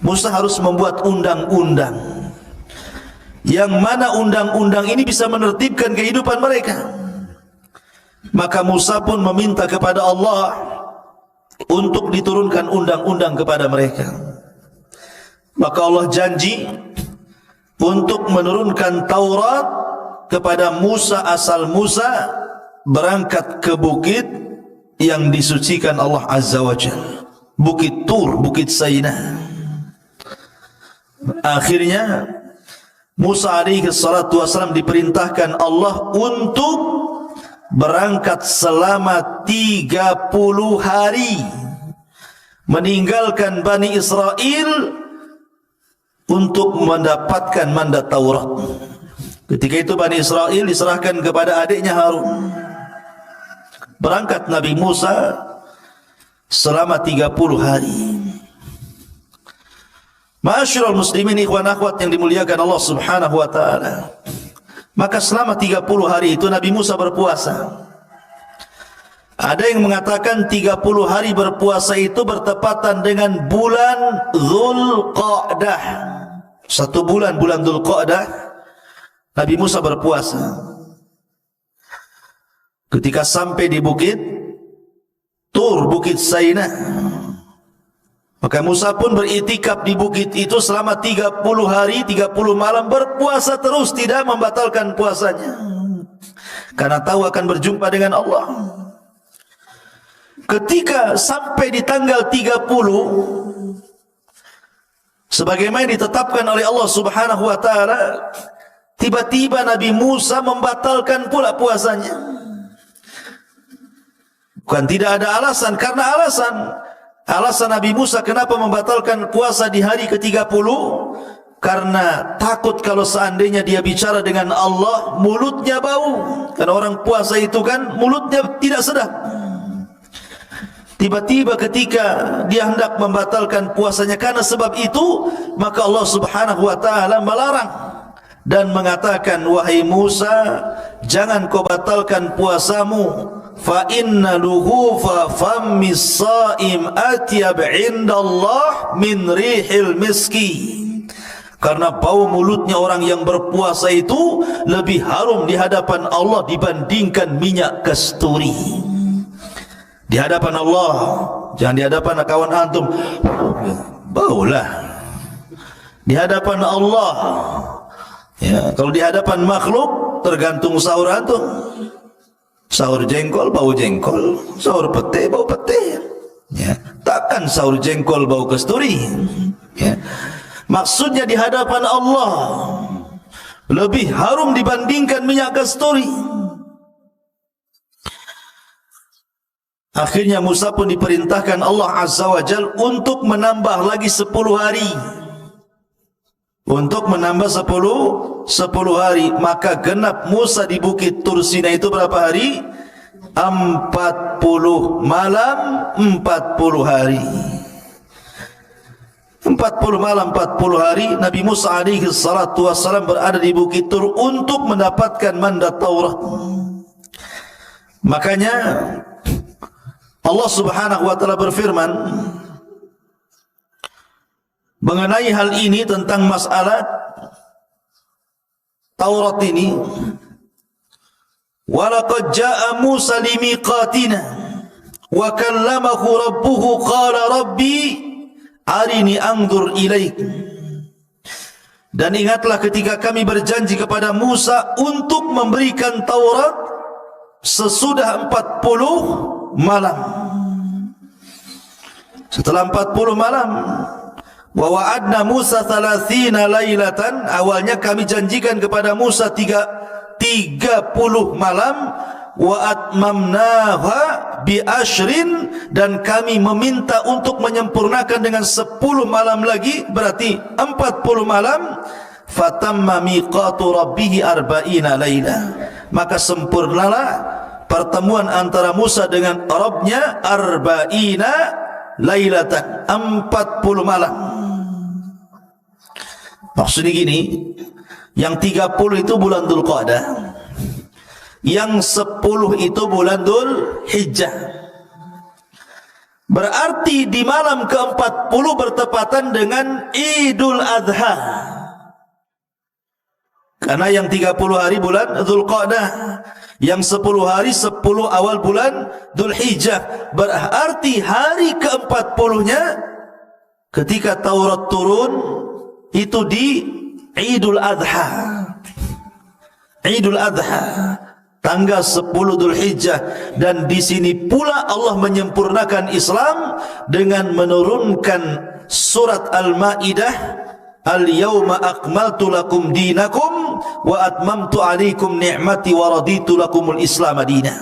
C: Musa harus membuat undang-undang, yang mana undang-undang ini bisa menertibkan kehidupan mereka. Maka Musa pun meminta kepada Allah untuk diturunkan undang-undang kepada mereka. Maka Allah janji untuk menurunkan Taurat kepada Musa asal Musa berangkat ke bukit yang disucikan Allah Azza wa Jalla, Bukit Tur, Bukit Sainah. Akhirnya Musa alaihi salatu wassalam diperintahkan Allah untuk berangkat selama 30 hari meninggalkan Bani Israel untuk mendapatkan mandat Taurat. Ketika itu Bani Israel diserahkan kepada adiknya Harun. Berangkat Nabi Musa selama 30 hari. Ma'asyiral muslimin ikhwan akhwat yang dimuliakan Allah Subhanahu wa taala. Maka selama 30 hari itu Nabi Musa berpuasa. Ada yang mengatakan 30 hari berpuasa itu bertepatan dengan bulan Dzulqa'dah. Satu bulan, bulan Dzulqa'dah, Nabi Musa berpuasa. Ketika sampai di bukit Tur, Bukit Sainah, maka Musa pun beritikaf di bukit itu selama 30 hari, 30 malam, berpuasa terus, tidak membatalkan puasanya, karena tahu akan berjumpa dengan Allah. Ketika sampai di tanggal 30, sebagaimana ditetapkan oleh Allah Subhanahu wa taala, tiba-tiba Nabi Musa membatalkan pula puasanya. Bukan tidak ada alasan, karena alasan Nabi Musa kenapa membatalkan puasa di hari ke-30, karena takut kalau seandainya dia bicara dengan Allah mulutnya bau. Karena orang puasa itu kan mulutnya tidak sedap. Tiba-tiba ketika dia hendak membatalkan puasanya karena sebab itu, maka Allah Subhanahu wa taala melarang dan mengatakan, wahai Musa, jangan kau batalkan puasamu, fa inna luhufa fammis shaim atyab indallah min rihil miski. Karena bau mulutnya orang yang berpuasa itu lebih harum di hadapan Allah dibandingkan minyak kasturi. Di hadapan Allah, jangan di hadapan kawan antum, baulah. di hadapan Allah. Ya, kalau di hadapan makhluk tergantung sahur antum. Sahur jengkol bau jengkol, sahur pete bau pete. Ya, takkan sahur jengkol bau kasturi. Ya. Maksudnya di hadapan Allah lebih harum dibandingkan minyak kasturi. Akhirnya Musa pun diperintahkan Allah Azza wa Jal untuk menambah lagi 10 hari. Untuk menambah 10 hari. Maka genap Musa di Bukit Tur Sina itu berapa hari? 40 malam 40 hari. 40 malam 40 hari Nabi Musa alaihi salatu wassalam berada di Bukit Tur untuk mendapatkan mandat Taurat. Makanya Allah Subhanahu wa taala berfirman mengenai hal ini, tentang masalah Taurat ini, walaqad jaa Musa limiqatina wa kallamahu rabbuhu qala rabbi arini anzur ilaik. Dan ingatlah ketika kami berjanji kepada Musa untuk memberikan Taurat sesudah 40 malam. Setelah 40 malam, wa wa'adna Musa 30 lailatan, awalnya kami janjikan kepada Musa 30 malam, wa atmamnaha bi ashrin, dan kami meminta untuk menyempurnakan dengan 10 malam lagi, berarti 40 malam. Fatamma miqatu rabbih 40 laila, maka sempurnalah pertemuan antara Musa dengan Rabbnya 40 lailatan, 40 malam. Maksudnya gini, yang 30 itu bulan Dzulqa'dah, yang 10 itu bulan Dzulhijjah. Berarti di malam ke-40 bertepatan dengan Idul Adha. Karena yang 30 hari bulan Dzulqa'dah, yang 10 hari 10 awal bulan Dzulhijjah. Berarti hari ke-40-nya ketika Taurat turun itu di Idul Adha. Idul Adha, tanggal 10 Dzulhijjah. Dan di sini pula Allah menyempurnakan Islam dengan menurunkan surat Al-Maidah, Al-yawma akmaltu lakum dinakum wa atmamtu alaikum ni'mati wa raditu lakumul Islam madina.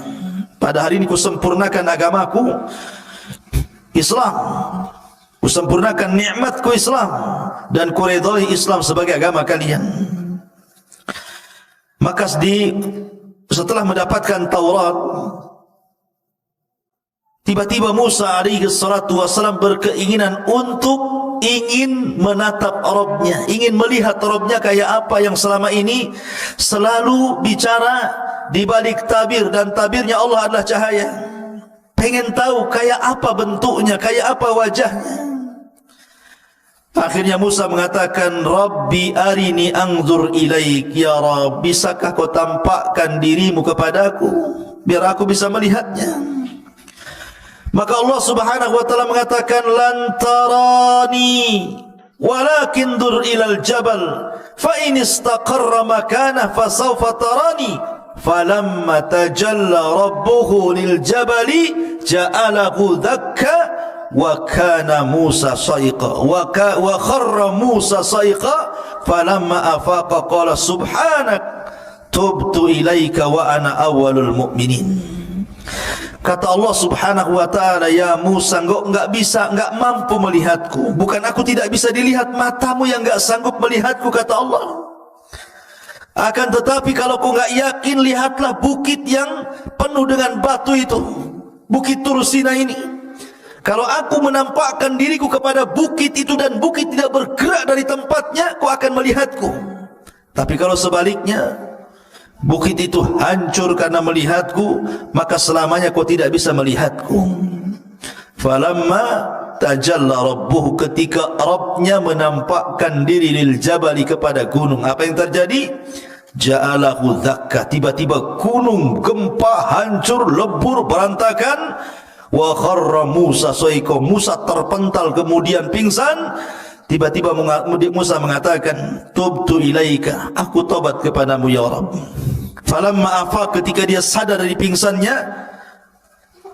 C: Pada hari ini kusempurnakan agamaku Islam, kusempurnakan nikmatku Islam, dan kuridhai Islam sebagai agama kalian. Maka setelah mendapatkan Taurat, tiba-tiba Musa alaihi salatu wassalam berkeinginan untuk ingin menatap Rabbnya, ingin melihat Rabbnya kayak apa yang selama ini selalu bicara di balik tabir, dan tabirnya Allah adalah cahaya. Pengen tahu kayak apa bentuknya, kayak apa wajahnya. Akhirnya Musa mengatakan, Rabbi arini anzur ilaik, ya Rabb, bisakah kau tampakkan dirimu kepadaku biar aku bisa melihatnya. Maka Allah Subhanahu wa taala mengatakan, lan tarani walakin dur ilal jabal fa in istaqarra makana fa sawfa tarani. Falamma tajalla rabbuhu lil jabali ja'alahu dakka wa kana Musa sa'iqa wa kharra Musa sa'iqa falamma afaqa qala subhanak tubtu ilaika wa ana awwalul mu'minin. Kata Allah Subhanahu wa ta'ala, ya Musa, engkau enggak mampu melihatku. Bukan aku tidak bisa dilihat, matamu yang enggak sanggup melihatku, kata Allah. Akan tetapi kalau kau enggak yakin, lihatlah bukit yang penuh dengan batu itu, Bukit Tur Sina ini. Kalau aku menampakkan diriku kepada bukit itu dan bukit tidak bergerak dari tempatnya, kau akan melihatku. Tapi kalau sebaliknya, bukit itu hancur karena melihatku, maka selamanya kau tidak bisa melihatku. Falamma tajalla rabbuhu, ketika Rabbnya menampakkan diri lil jabali, kepada gunung, apa yang terjadi? Ja'alahu dakka, tiba-tiba gunung gempa, hancur, lebur, berantakan. Wa kharra Musa sa'iqa, Musa terpental kemudian pingsan. Tiba-tiba Musa mengatakan, tubtu ilaika, aku tobat kepadamu ya Rabb. Falamma afaq, ketika dia sadar dari pingsannya,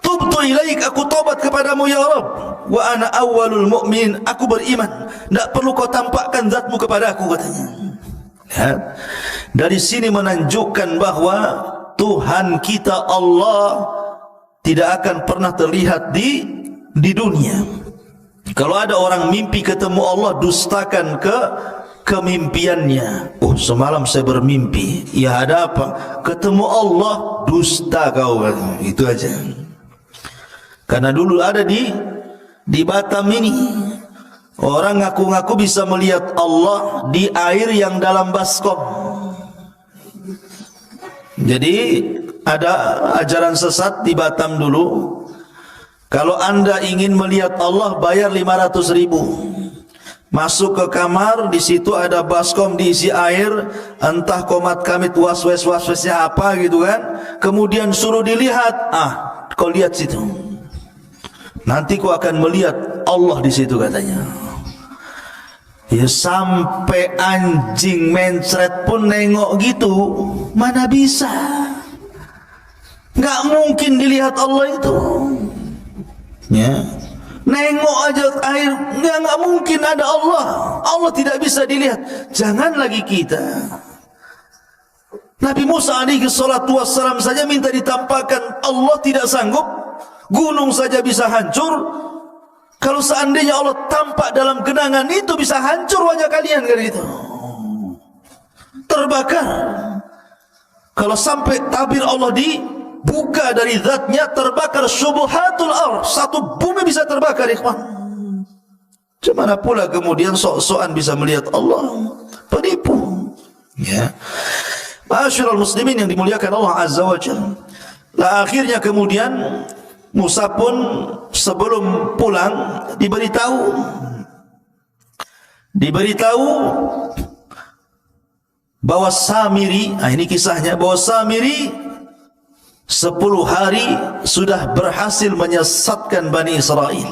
C: tubtu ilaik, aku tobat kepadamu ya Rabb. Wa ana awwalul mu'minin, aku beriman, tidak perlu kau tampakkan zatmu kepada aku, katanya. Ya. Dari sini menunjukkan bahwa Tuhan kita Allah tidak akan pernah terlihat di dunia. Kalau ada orang mimpi ketemu Allah, dustakan kemimpiannya. Oh, semalam saya bermimpi. Ya, ada apa? Ketemu Allah, dusta kau. Itu aja. Karena dulu ada di Batam ini, orang ngaku-ngaku bisa melihat Allah di air yang dalam baskom. Jadi ada ajaran sesat di Batam dulu. Kalau anda ingin melihat Allah, bayar 500.000. Masuk ke kamar, di situ ada baskom diisi air, entah komat kamit waswasnya apa gitu kan. Kemudian suruh dilihat, kau lihat situ. Nanti kau akan melihat Allah di situ, katanya. Ya, sampai anjing mencret pun nengok gitu, mana bisa? Nggak mungkin dilihat Allah itu. Ya, nengok aja air, nggak mungkin ada Allah. Allah tidak bisa dilihat. Jangan lagi kita. Nabi Musa alaihi salatu wassalam saja minta ditampakkan, Allah tidak sanggup. Gunung saja bisa hancur. Kalau seandainya Allah tampak dalam genangan itu, bisa hancur wajah kalian kan itu, terbakar. Kalau sampai tabir Allah buka dari zatnya, terbakar syubhatul ardh, satu bumi bisa terbakar, ikhwan. Cemana pula kemudian sok-sokan bisa melihat Allah, penipu. Ya, ma'asyiral muslimin yang dimuliakan Allah azza wa jalla. Lah akhirnya kemudian Musa pun sebelum pulang diberitahu bahwa Samiri, ini kisahnya, bahwa Samiri 10 hari sudah berhasil menyesatkan Bani Israel.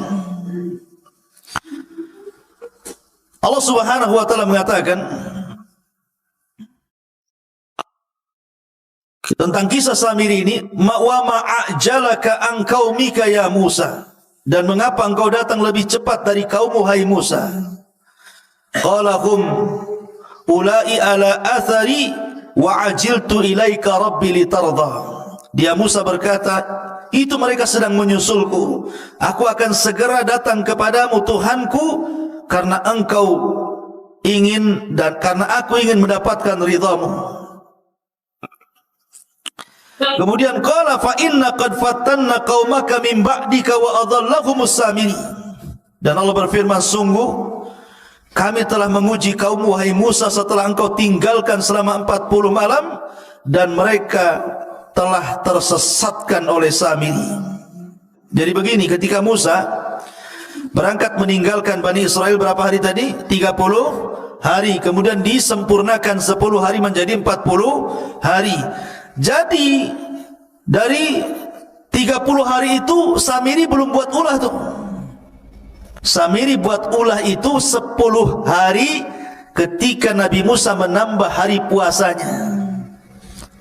C: Allah Subhanahu wa taala mengatakan tentang kisah Samiri ini, wa ma'ajalaka an qaumika ya Musa, dan mengapa engkau datang lebih cepat dari kaummu hai Musa? Qala hum ulai ala athari wa ajiltu ilaika rabbi litarda. Dia Musa berkata, itu mereka sedang menyusulku, aku akan segera datang kepadamu Tuhanku, karena engkau ingin dan karena aku ingin mendapatkan ridhamu. Kemudian qala fa inna qad fattanna qaumaka min ba'dika wa adhallahumus Samiri. Dan Allah berfirman, sungguh kami telah menguji kaummu wahai Musa setelah engkau tinggalkan selama 40 malam, dan mereka telah tersesatkan oleh Samiri. Jadi begini, ketika Musa berangkat meninggalkan Bani Israel berapa hari tadi? 30 hari. Kemudian disempurnakan 10 hari menjadi 40 hari. Jadi dari 30 hari itu Samiri belum buat ulah tuh. Samiri buat ulah itu 10 hari ketika Nabi Musa menambah hari puasanya.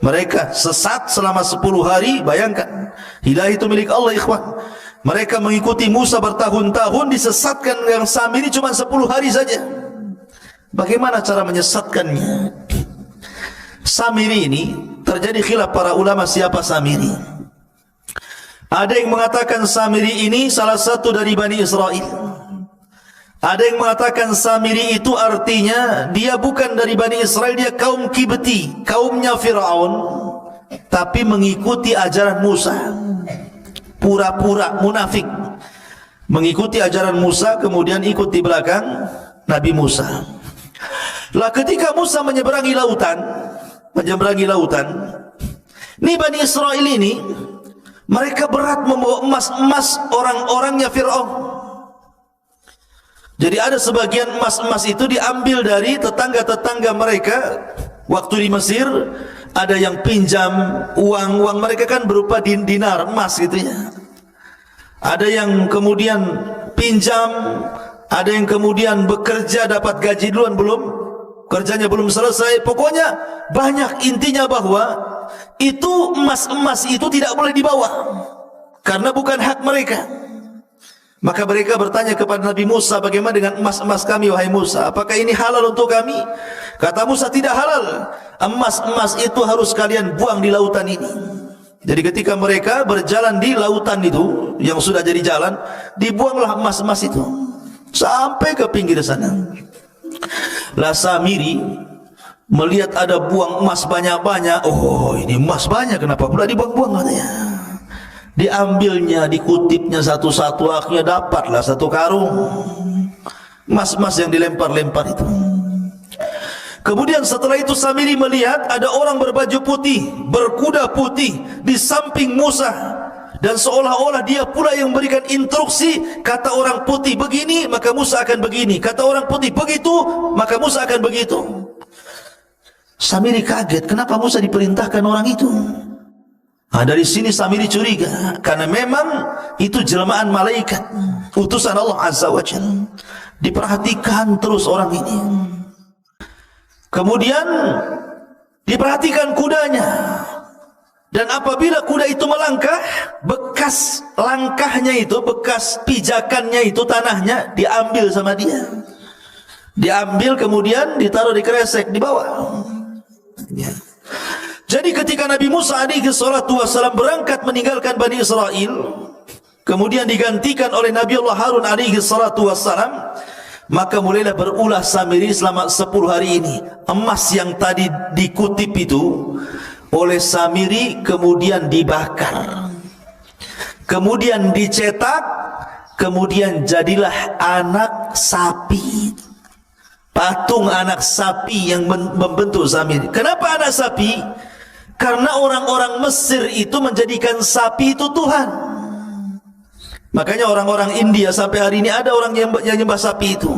C: Mereka sesat selama 10 hari. Bayangkan, hidayah itu milik Allah, ikhwan. Mereka mengikuti Musa bertahun-tahun, disesatkan yang Samiri cuma 10 hari saja. Bagaimana cara menyesatkannya? Samiri ini terjadi khilaf para ulama, siapa Samiri. Ada yang mengatakan Samiri ini salah satu dari Bani Israel. Ada yang mengatakan Samiri itu artinya dia bukan dari Bani Israel, dia kaum Kibti, kaumnya Fir'aun, tapi mengikuti ajaran Musa. Pura-pura munafik, mengikuti ajaran Musa, kemudian ikut di belakang Nabi Musa. Lah ketika Musa menyeberangi lautan, ini Bani Israel ini, mereka berat membawa emas-emas orang-orangnya Fir'aun. Jadi ada sebagian emas-emas itu diambil dari tetangga-tetangga mereka waktu di Mesir. Ada yang pinjam uang mereka kan berupa dinar emas gitu ya. Ada yang kemudian pinjam Ada yang kemudian bekerja dapat gaji duluan belum, kerjanya belum selesai. Pokoknya banyak, intinya bahwa itu emas-emas itu tidak boleh dibawa karena bukan hak mereka. Maka mereka bertanya kepada Nabi Musa, bagaimana dengan emas-emas kami wahai Musa? Apakah ini halal untuk kami? Kata Musa, tidak halal. Emas-emas itu harus kalian buang di lautan ini. Jadi ketika mereka berjalan di lautan itu yang sudah jadi jalan, dibuanglah emas-emas itu sampai ke pinggir sana. Lah Samiri melihat ada buang emas banyak-banyak. Oh, ini emas banyak, kenapa pula dibuang-buang katanya. Diambilnya, dikutipnya satu-satu, akhirnya dapatlah satu karung emas-emas yang dilempar-lempar itu. Kemudian setelah itu Samiri melihat ada orang berbaju putih, berkuda putih di samping Musa. Dan seolah-olah dia pula yang memberikan instruksi. Kata orang putih begini, maka Musa akan begini. Kata orang putih begitu, maka Musa akan begitu. Samiri kaget, kenapa Musa diperintahkan orang itu? Nah, dari sini Samiri curiga, karena memang itu jelmaan malaikat, utusan Allah Azza wa Jalla. Diperhatikan terus orang ini. Kemudian diperhatikan kudanya. Dan apabila kuda itu melangkah, bekas langkahnya itu, bekas pijakannya itu, tanahnya diambil sama dia. Diambil kemudian ditaruh di kresek di bawah. Ya. Jadi ketika Nabi Musa alaihi salatu wasallam berangkat meninggalkan Bani Israel, kemudian digantikan oleh Nabi Allah Harun alaihi salatu wasallam, maka mulailah berulah Samiri selama 10 hari ini. Emas yang tadi dikutip itu oleh Samiri kemudian dibakar, kemudian dicetak, kemudian jadilah anak sapi, patung anak sapi yang membentuk Samiri. Kenapa anak sapi? Karena orang-orang Mesir itu menjadikan sapi itu Tuhan. Makanya orang-orang India sampai hari ini ada orang yang nyembah sapi itu.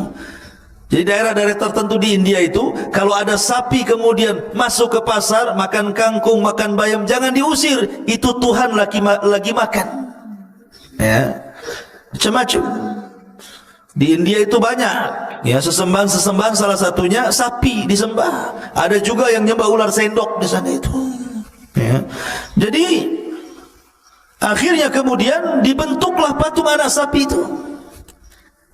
C: Jadi daerah-daerah tertentu di India itu, kalau ada sapi kemudian masuk ke pasar, makan kangkung, makan bayam, jangan diusir. Itu Tuhan lagi makan. Ya, macam-macam. Di India itu banyak. Ya, sesembahan salah satunya sapi disembah. Ada juga yang nyembah ular sendok di sana itu. Ya. Jadi akhirnya kemudian dibentuklah patung anak sapi itu.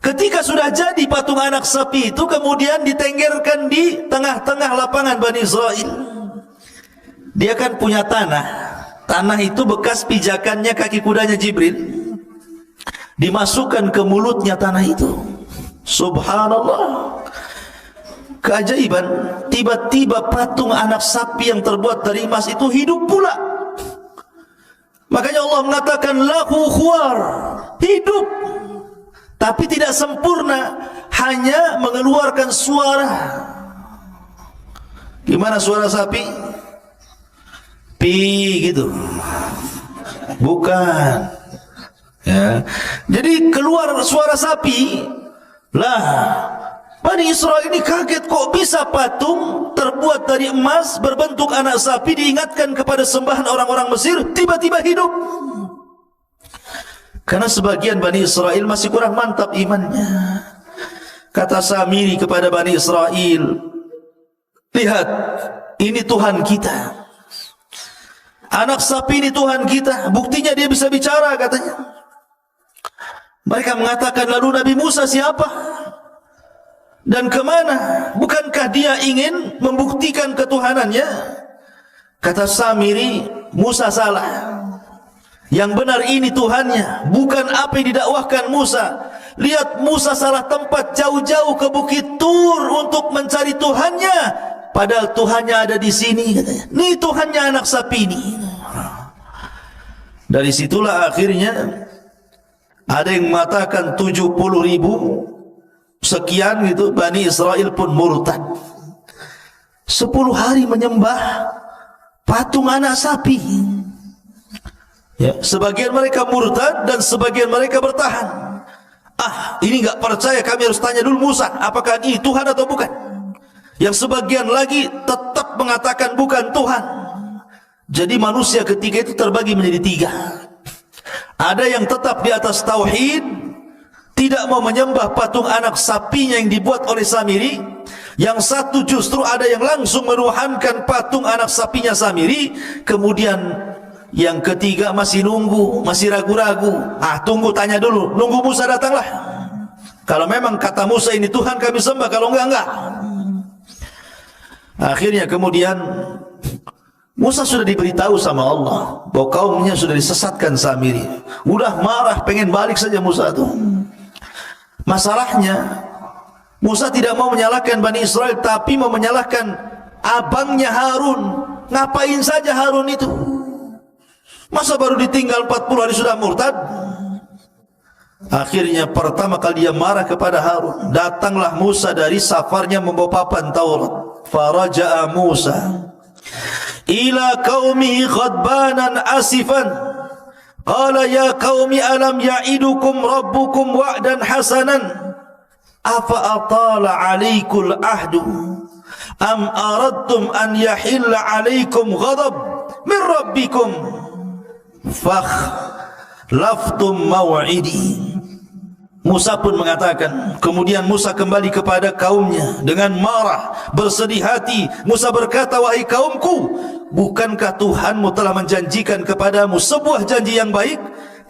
C: Ketika sudah jadi patung anak sapi itu, kemudian ditenggerkan di tengah-tengah lapangan Bani Israel. Dia kan punya tanah. Tanah itu bekas pijakannya kaki kudanya Jibril. Dimasukkan ke mulutnya tanah itu. Subhanallah. Keajaiban, tiba-tiba patung anak sapi yang terbuat dari emas itu hidup pula. Makanya Allah mengatakan lahu khuwar, hidup, tapi tidak sempurna, hanya mengeluarkan suara. Gimana suara sapi? Pi gitu. Bukan. Ya. Jadi keluar suara sapi. Lah, Bani Israel ini kaget, kok bisa patung terbuat dari emas berbentuk anak sapi diingatkan kepada sembahan orang-orang Mesir tiba-tiba hidup. Karena sebagian Bani Israel masih kurang mantap imannya. Kata Samiri kepada Bani Israel, lihat, ini Tuhan kita. Anak sapi ini Tuhan kita. Buktinya dia bisa bicara katanya. Mereka mengatakan, lalu Nabi Musa siapa? Dan kemana? Bukankah dia ingin membuktikan ketuhanannya? Kata Samiri, Musa salah. Yang benar ini Tuhannya, bukan apa yang didakwahkan Musa. Lihat, Musa salah tempat, jauh-jauh ke Bukit Tur untuk mencari Tuhannya, padahal Tuhannya ada di sini katanya. Ini Tuhannya anak sapi ini. Dari situlah akhirnya ada yang mengatakan 70.000 sekian gitu, Bani Israel pun murtad. 10 hari menyembah patung anak sapi. Ya, sebagian mereka murtad dan sebagian mereka bertahan. Ah, ini enggak percaya, kami harus tanya dulu Musa, apakah ini Tuhan atau bukan? Yang sebagian lagi tetap mengatakan bukan Tuhan. Jadi manusia ketika itu terbagi menjadi 3. Ada yang tetap di atas tauhid, tidak mau menyembah patung anak sapinya yang dibuat oleh Samiri. Yang satu justru ada yang langsung menuhankan patung anak sapinya Samiri. Kemudian yang ketiga masih nunggu, masih ragu-ragu. Tunggu, tanya dulu, nunggu Musa datanglah. Kalau memang kata Musa ini Tuhan kami sembah, kalau enggak. Akhirnya kemudian Musa sudah diberitahu sama Allah bahwa kaumnya sudah disesatkan Samiri. Udah marah, pengen balik saja Musa itu. Masalahnya Musa tidak mau menyalahkan Bani Israel, tapi mau menyalahkan abangnya Harun. Ngapain saja Harun itu? Masa baru ditinggal 40 hari sudah murtad? Akhirnya pertama kali dia marah kepada Harun. Datanglah Musa dari safarnya membawa papan Taurat. Faraja'a Musa ila qaumihi ghadbanan asifan. Qala ya qaumi alam ya'idukum rabbukum wa'dan hasanan. Afa atala alaikul ahdu am aradtum an yahilla alaikum ghadab min rabbikum fakhlaftum maw'idi. Musa pun mengatakan, kemudian Musa kembali kepada kaumnya dengan marah, bersedih hati. Musa berkata, wahai kaumku, bukankah Tuhanmu telah menjanjikan kepadamu sebuah janji yang baik?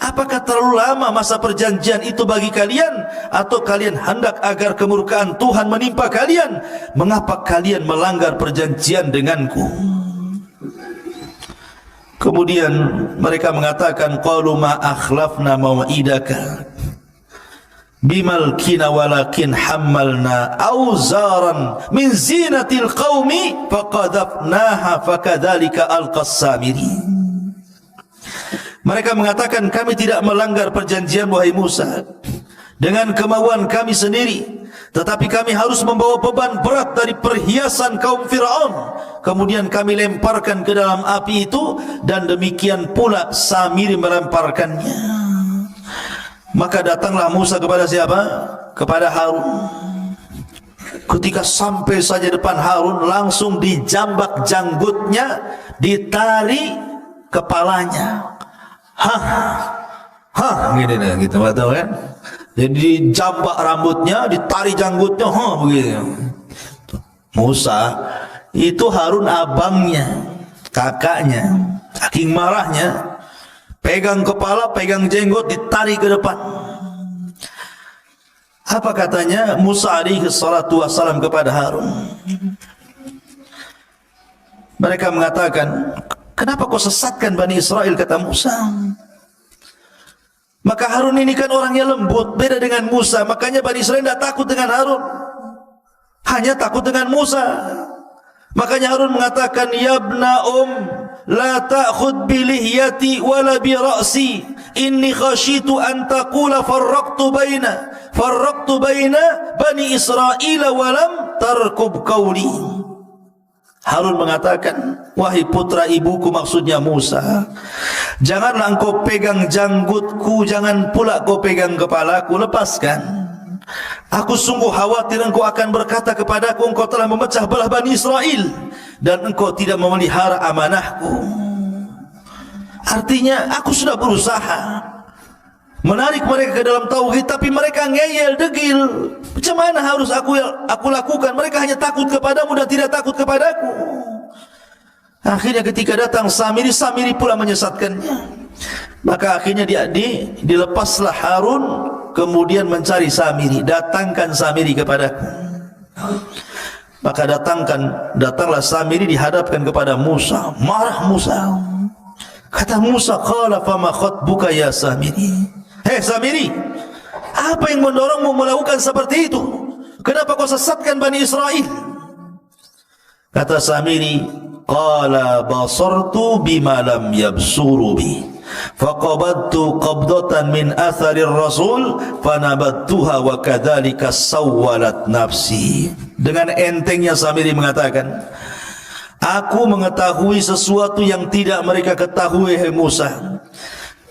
C: Apakah terlalu lama masa perjanjian itu bagi kalian? Atau kalian hendak agar kemurkaan Tuhan menimpa kalian? Mengapa kalian melanggar perjanjian denganku? Kemudian mereka mengatakan, qalu ma akhlafna maw'idaka bimal kina walakin hammalna auzaran min zinatil qaumi faqadafnaha fakadzalika alqas Samiri. Mereka mengatakan, kami tidak melanggar perjanjian wahai Musa dengan kemauan kami sendiri, tetapi kami harus membawa beban berat dari perhiasan kaum Fir'aun. Kemudian kami lemparkan ke dalam api itu, dan demikian pula Samiri melemparkannya. Maka datanglah Musa kepada siapa? Kepada Harun. Ketika sampai saja depan Harun, langsung dijambak janggutnya, ditari kepalanya. Gini nih, gitu, tahu kan? Jadi dijambak rambutnya, ditari janggutnya, begitu. Musa itu Harun abangnya, kakaknya, saking marahnya. Pegang kepala, pegang jenggot, ditarik ke depan. Apa katanya Musa alaihi salatu wassalam kepada Harun? Mereka mengatakan, kenapa kau sesatkan Bani Israel, kata Musa. Maka Harun ini kan orangnya lembut, beda dengan Musa. Makanya Bani Israel tidak takut dengan Harun, hanya takut dengan Musa. Makanya Harun mengatakan, ya ibna la ta'khud bi lihyati wala bi ra'si inni khashitu an taqula farraqtu baina bani Israil wa lam tarkub qawli. Harun mengatakan, wahai putra ibuku, maksudnya Musa, janganlah engkau pegang janggutku, jangan pula kau pegang kepalaku, lepaskan. Aku sungguh khawatir engkau akan berkata kepadaku, engkau telah memecah belah Bani Israel dan engkau tidak memelihara amanahku. Artinya aku sudah berusaha menarik mereka ke dalam tauhid, tapi mereka ngeyel, degil. Macam mana harus aku lakukan? Mereka hanya takut kepadamu dan tidak takut kepadaku. Akhirnya ketika datang Samiri, Samiri pula menyesatkannya. Maka akhirnya dilepaslah Harun, kemudian mencari Samiri. Datangkan Samiri kepadaku. Maka datanglah Samiri, dihadapkan kepada Musa. Marah Musa. Kata Musa, qala fama khatbuka ya Samiri. Hei Samiri, apa yang mendorongmu melakukan seperti itu? Kenapa kau sesatkan Bani Israel? Kata Samiri, qala basartu bima lam yabsuru bi faqabadtu qabdatan min atharir rasul fanabattuha wa kadzalika sawwalat nafsi. Dengan entengnya Samiri mengatakan, aku mengetahui sesuatu yang tidak mereka ketahui, hai Musa,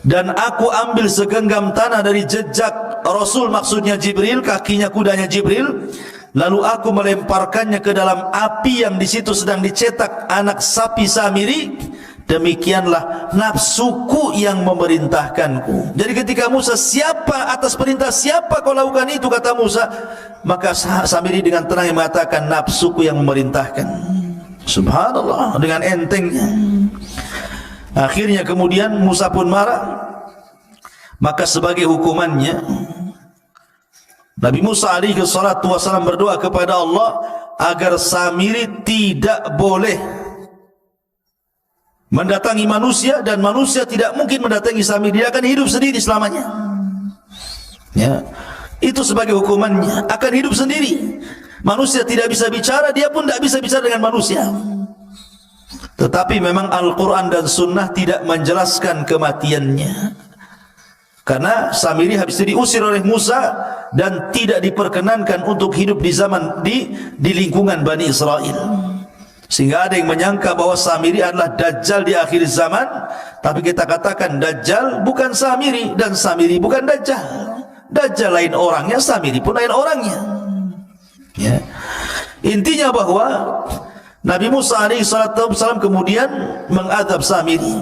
C: dan aku ambil segenggam tanah dari jejak Rasul, maksudnya Jibril, kakinya kudanya Jibril, lalu aku melemparkannya ke dalam api yang di situ sedang dicetak anak sapi Samiri, demikianlah nafsuku yang memerintahkanku. Jadi ketika Musa, siapa atas perintah siapa kau lakukan itu, kata Musa, maka Samiri dengan tenang mengatakan, nafsuku yang memerintahkan. Subhanallah, dengan entengnya. Akhirnya kemudian Musa pun marah. Maka sebagai hukumannya, Nabi Musa alaihi salatu wasallam berdoa kepada Allah agar Samiri tidak boleh mendatangi manusia, dan manusia tidak mungkin mendatangi Samiri. Dia akan hidup sendiri selamanya. Ya, itu sebagai hukumannya, akan hidup sendiri. Manusia tidak bisa bicara, dia pun tidak bisa bicara dengan manusia. Tetapi memang Al-Quran dan Sunnah tidak menjelaskan kematiannya, karena Samiri habis diusir oleh Musa dan tidak diperkenankan untuk hidup di zaman di lingkungan Bani Israel. Sehingga ada yang menyangka bahwa Samiri adalah Dajjal di akhir zaman. Tapi kita katakan Dajjal bukan Samiri, dan Samiri bukan Dajjal. Dajjal lain orangnya, Samiri pun lain orangnya. Ya. Intinya bahwa Nabi Musa alaihissalam kemudian mengadab Samiri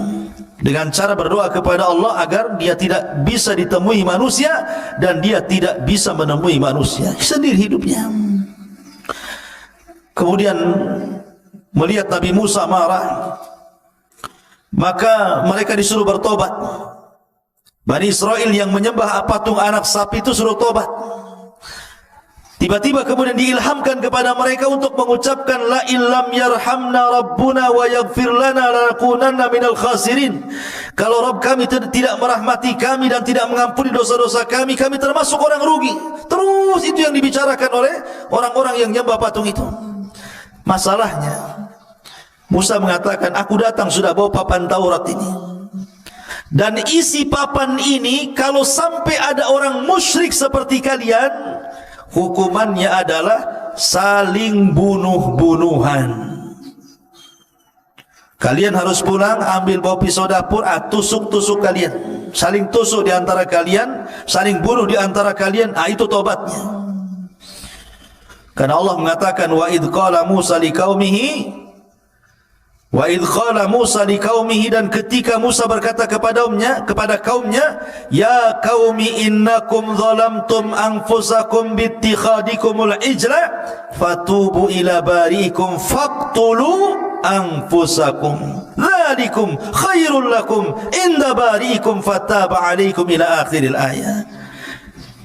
C: dengan cara berdoa kepada Allah agar dia tidak bisa ditemui manusia dan dia tidak bisa menemui manusia, sendiri hidupnya. Kemudian melihat Nabi Musa marah, maka mereka disuruh bertobat. Bani Israel yang menyembah patung anak sapi itu suruh tobat. Tiba-tiba kemudian diilhamkan kepada mereka untuk mengucapkan la illam yarhamna rabbuna wa yaghfir lana lanakunanna minal khasirin. Kalau Rabb kami tidak merahmati kami dan tidak mengampuni dosa-dosa kami, kami termasuk orang rugi. Terus itu yang dibicarakan oleh orang-orang yang menyembah patung itu. Masalahnya Musa mengatakan, aku datang sudah bawa papan Taurat ini, dan isi papan ini kalau sampai ada orang musyrik seperti kalian, hukumannya adalah saling bunuh-bunuhan. Kalian harus pulang, ambil bawa pisau dapur, tusuk-tusuk kalian, saling tusuk di antara kalian, saling bunuh di antara kalian. Itu tobatnya. Karena Allah mengatakan, wa idh qala Musa liqaumihi, wa idh qala Musa liqaumihi, dan ketika Musa berkata kepada kaumnya, ya qaumi innakum zalamtum anfusakum bittikhadikumul ijla fatubu ila bariikum faqtulu anfusakum dzalikum khairul lakum inda bariikum fataba alaikum ila akhiril ayat.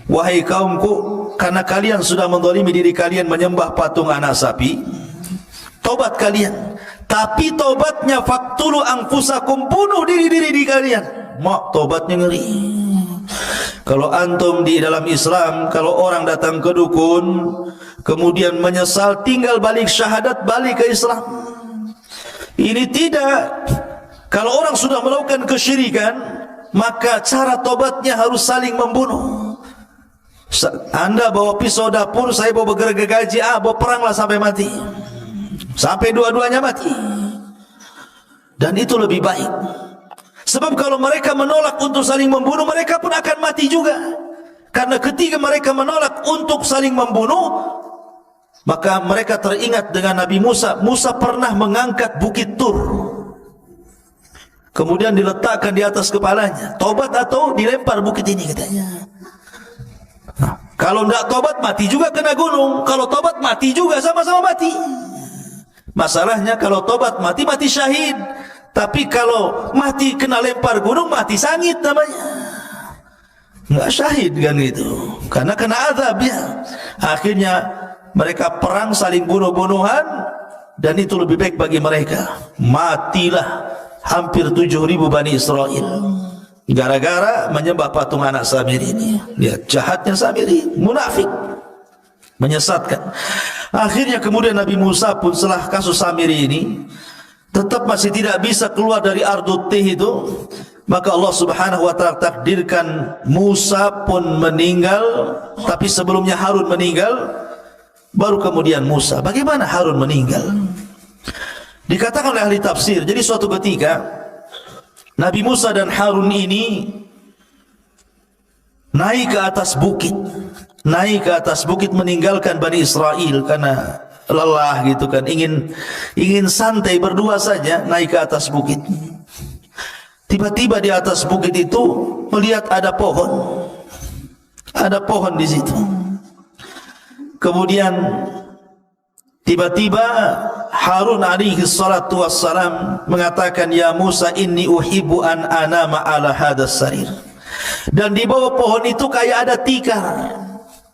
C: Wahai kaumku, karena kalian sudah menzalimi diri kalian menyembah patung anak sapi, tobat kalian. Tapi tobatnya faktulu anfusakum, bunuh diri-diri di kalian. Mak, tobatnya ngeri. Kalau antum di dalam Islam, kalau orang datang ke dukun kemudian menyesal, tinggal balik syahadat, balik ke Islam. Ini tidak. Kalau orang sudah melakukan kesyirikan, maka cara tobatnya harus saling membunuh. Anda bawa pisau dapur, saya bawa gergaji, bawa peranglah sampai mati, sampai dua-duanya mati. Dan itu lebih baik. Sebab kalau mereka menolak untuk saling membunuh, mereka pun akan mati juga. Karena ketika mereka menolak untuk saling membunuh, maka mereka teringat dengan Nabi Musa. Musa pernah mengangkat bukit Tur, kemudian diletakkan di atas kepalanya. Tobat atau dilempar bukit ini, katanya. Kalau tidak tobat, mati juga kena gunung. Kalau tobat, mati juga, sama-sama mati. Masalahnya kalau tobat mati, mati syahid. Tapi kalau mati kena lempar gunung, mati sangit namanya. Enggak syahid kan itu, karena kena azab ya. Akhirnya mereka perang saling bunuh-bunuhan, dan itu lebih baik bagi mereka. Matilah hampir 7.000 Bani Israel gara-gara menyembah patung anak Samiri ini. Lihat jahatnya Samiri, munafik, menyesatkan. Akhirnya kemudian Nabi Musa pun setelah kasus Samiri ini tetap masih tidak bisa keluar dari Ardut Tih itu, maka Allah Subhanahu wa taala takdirkan Musa pun meninggal. Tapi sebelumnya Harun meninggal, baru kemudian Musa. Bagaimana Harun meninggal? Dikatakan oleh ahli tafsir, jadi suatu ketika Nabi Musa dan Harun ini naik ke atas bukit, meninggalkan Bani Israel karena lelah gitu kan, ingin santai berdua saja, naik ke atas bukit. Tiba-tiba di atas bukit itu melihat ada pohon. Ada pohon di situ. Kemudian tiba-tiba Harun alaihi salatu wassalam mengatakan, "Ya Musa, inni uhibbu an anama ala hadas sarir." Dan di bawah pohon itu kayak ada tikar.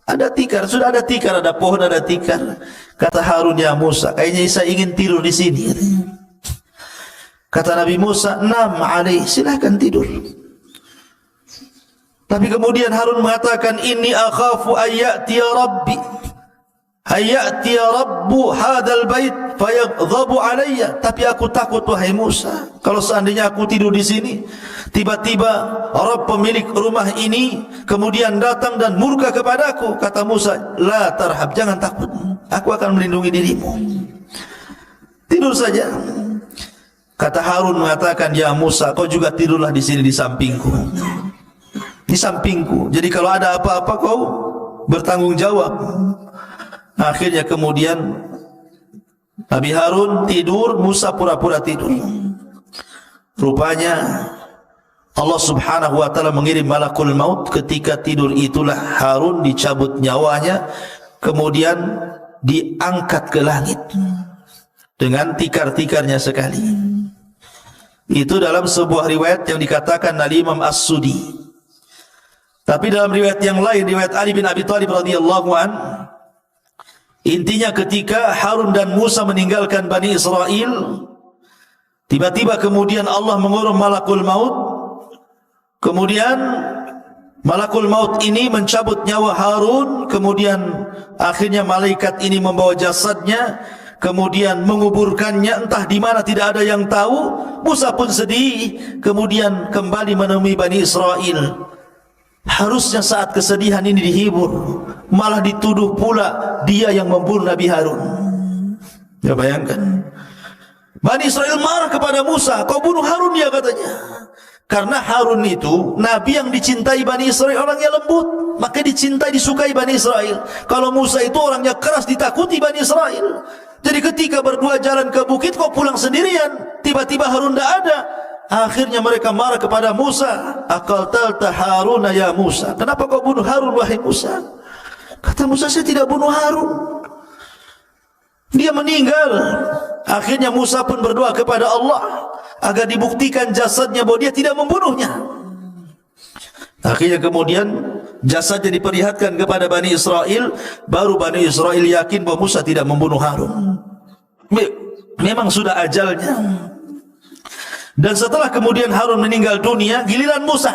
C: Ada tikar, sudah ada tikar, ada pohon, ada tikar. Kata Harun, "Ya Musa, kayaknya saya ingin tidur di sini." Kata Nabi Musa, "Nam alaih, silakan tidur." Tapi kemudian Harun mengatakan, "Inni akhafu ayyati rabbi, ayyati rabbu hadzal bait fayaghdhabu alayya." Tapi aku takut wahai Musa, kalau seandainya aku tidur di sini, tiba-tiba Rabb pemilik rumah ini kemudian datang dan murka kepadaku. Kata Musa, "La tarhab, jangan takut. Aku akan melindungi dirimu. Tidur saja." Kata Harun mengatakan, "Ya Musa, kau juga tidurlah di sini di sampingku." Di sampingku. Jadi kalau ada apa-apa kau bertanggung jawab. Akhirnya kemudian Nabi Harun tidur, Musa pura-pura tidur. Rupanya Allah subhanahu wa ta'ala mengirim malakul maut. Ketika tidur itulah Harun dicabut nyawanya, kemudian diangkat ke langit dengan tikar-tikarnya sekali. Itu dalam sebuah riwayat yang dikatakan oleh Imam As-Sudi. Tapi dalam riwayat yang lain, riwayat Ali bin Abi Thalib radhiyallahu an, intinya ketika Harun dan Musa meninggalkan Bani Israel, tiba-tiba kemudian Allah mengurung malakul maut. Kemudian malakul maut ini mencabut nyawa Harun. Kemudian akhirnya malaikat ini membawa jasadnya, kemudian menguburkannya entah di mana, tidak ada yang tahu. Musa pun sedih, kemudian kembali menemui Bani Israel. Harusnya saat kesedihan ini dihibur, malah dituduh pula dia yang membunuh Nabi Harun. Ya bayangkan, Bani Israel marah kepada Musa, "Kau bunuh Harun," dia katanya. Karena Harun itu nabi yang dicintai Bani Israel, orangnya lembut, maka dicintai, disukai Bani Israel. Kalau Musa itu orangnya keras, ditakuti Bani Israel. Jadi ketika berdua jalan ke bukit, kau pulang sendirian, tiba-tiba Harun tidak ada. Akhirnya mereka marah kepada Musa, "Aqaltalta Haruna ya Musa, kenapa kau bunuh Harun wahai Musa?" Kata Musa, "Saya tidak bunuh Harun, dia meninggal." Akhirnya Musa pun berdoa kepada Allah agar dibuktikan jasadnya bahwa dia tidak membunuhnya. Akhirnya kemudian jasadnya diperlihatkan kepada Bani Israel. Baru Bani Israel yakin bahwa Musa tidak membunuh Harun. Memang sudah ajalnya. Dan setelah kemudian Harun meninggal dunia, giliran Musa.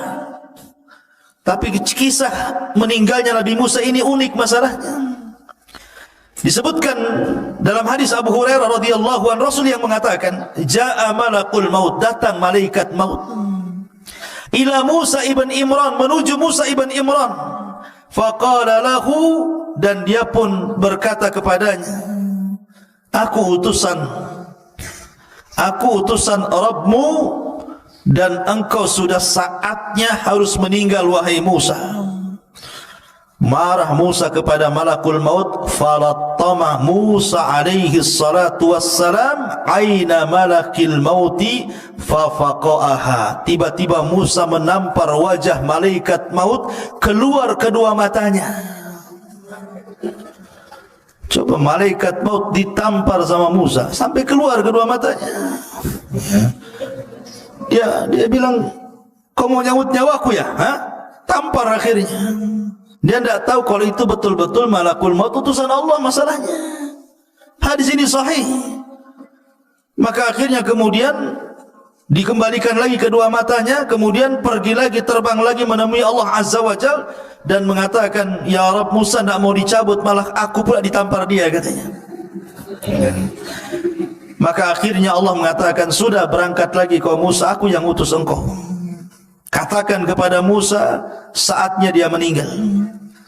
C: Tapi kisah meninggalnya Nabi Musa ini unik masalahnya. Disebutkan dalam hadis Abu Hurairah radhiyallahu anhu, Rasul yang mengatakan, "Ja'a malakul maut," datang malaikat maut, ila Musa ibn Imran, menuju Musa ibn Imran. Faqala lahu, dan dia pun berkata kepadanya, Aku utusan Rabbmu, dan engkau sudah saatnya harus meninggal wahai Musa. Marah Musa kepada malakul maut. Falattama Musa alaihi salatu wassalam aina malakil mauti fafaqa'aha. Tiba-tiba Musa menampar wajah malaikat maut, keluar kedua matanya. Coba malaikat maut ditampar sama Musa sampai keluar kedua matanya. Dia bilang, "Kau mau nyawut nyawaku ya?" Tampar akhirnya. Dia tidak tahu kalau itu betul-betul malakul maut, utusan Allah masalahnya. Hadis ini sahih. Maka akhirnya kemudian dikembalikan lagi kedua matanya, kemudian pergi lagi, terbang lagi menemui Allah Azza wa Jal, dan mengatakan, "Ya Rabb, Musa tidak mau dicabut, malah aku pula ditampar dia," katanya. Maka akhirnya Allah mengatakan, "Sudah, berangkat lagi kau Musa, aku yang utus engkau. Katakan kepada Musa, saatnya dia meninggal.